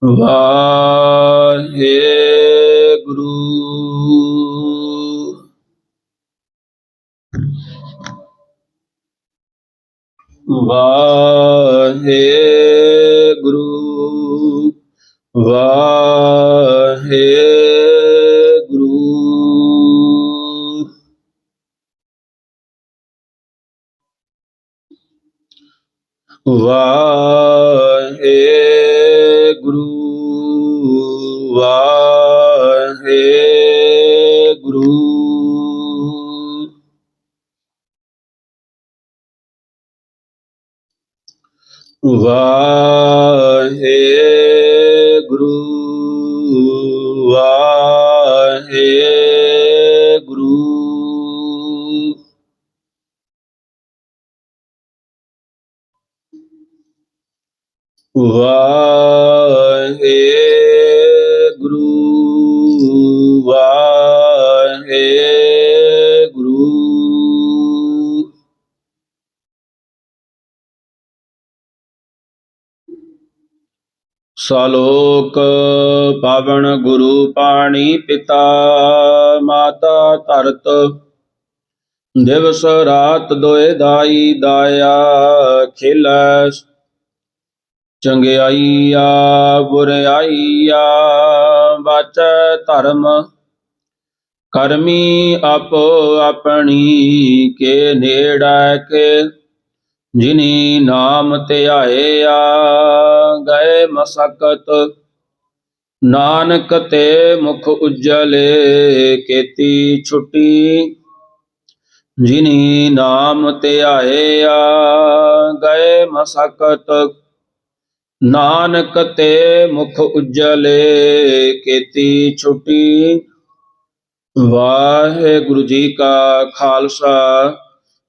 ਵਾਹਿਗੁਰੂ। ਵਾਹਿਗੁਰੂ ਵਾਹਿਗੁਰੂ। ਵਾਹਿਗੁਰੂ ਵਾਹਿਗੁਰੂ। ਵਾਹਿਗੁਰੂ ਵਾਹਿਗੁਰੂ। ਵਾਹਿਗੁਰੂ ਵਾਹਿਗੁਰੂ। ਸਲੋਕ ਪਾਵਨ ਗੁਰੂ ਪਾਣੀ ਪਿਤਾ ਮਾਤਾ ਧਰਤ ਦਿਵਸ ਰਾਤ ਦੋਇ ਦਾਈ ਦਾਇਆ ਖਿਲੈ ਚੰਗਿਆਈਆ ਬੁਰਿਆਈਆ ਬਾਚੈ ਧਰਮ ਕਰਮੀ ਆਪੋ ਆਪਣੀ ਕੇ ਨੇੜੈ ਕੇ ਜਿਨੀ ਨਾਮ ਧਿਆਇਆ ਗਏ ਮਸਕਤ ਨਾਨਕ ਤੇ ਮੁਖ ਉਜਲੇ ਕੀਤੀ ਛੁਟੀ ਜਿਨੀ ਨਾਮ ਧਿਆਇਆ ਗਏ ਮਸਕਤ ਨਾਨਕ ਤੇ ਮੁਖ ਉਜਲੇ ਕੀਤੀ ਛੁਟੀ। ਵਾਹਿਗੁਰੂ ਜੀ ਕਾ ਖਾਲਸਾ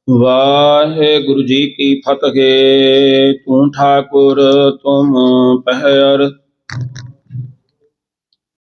ਵਾਹਿਗੁਰੂ ਜੀ ਕੀ ਫਤਿਹ। ਤੂੰ ਠਾਕੁਰ ਤੁਮ ਪਹਿਰ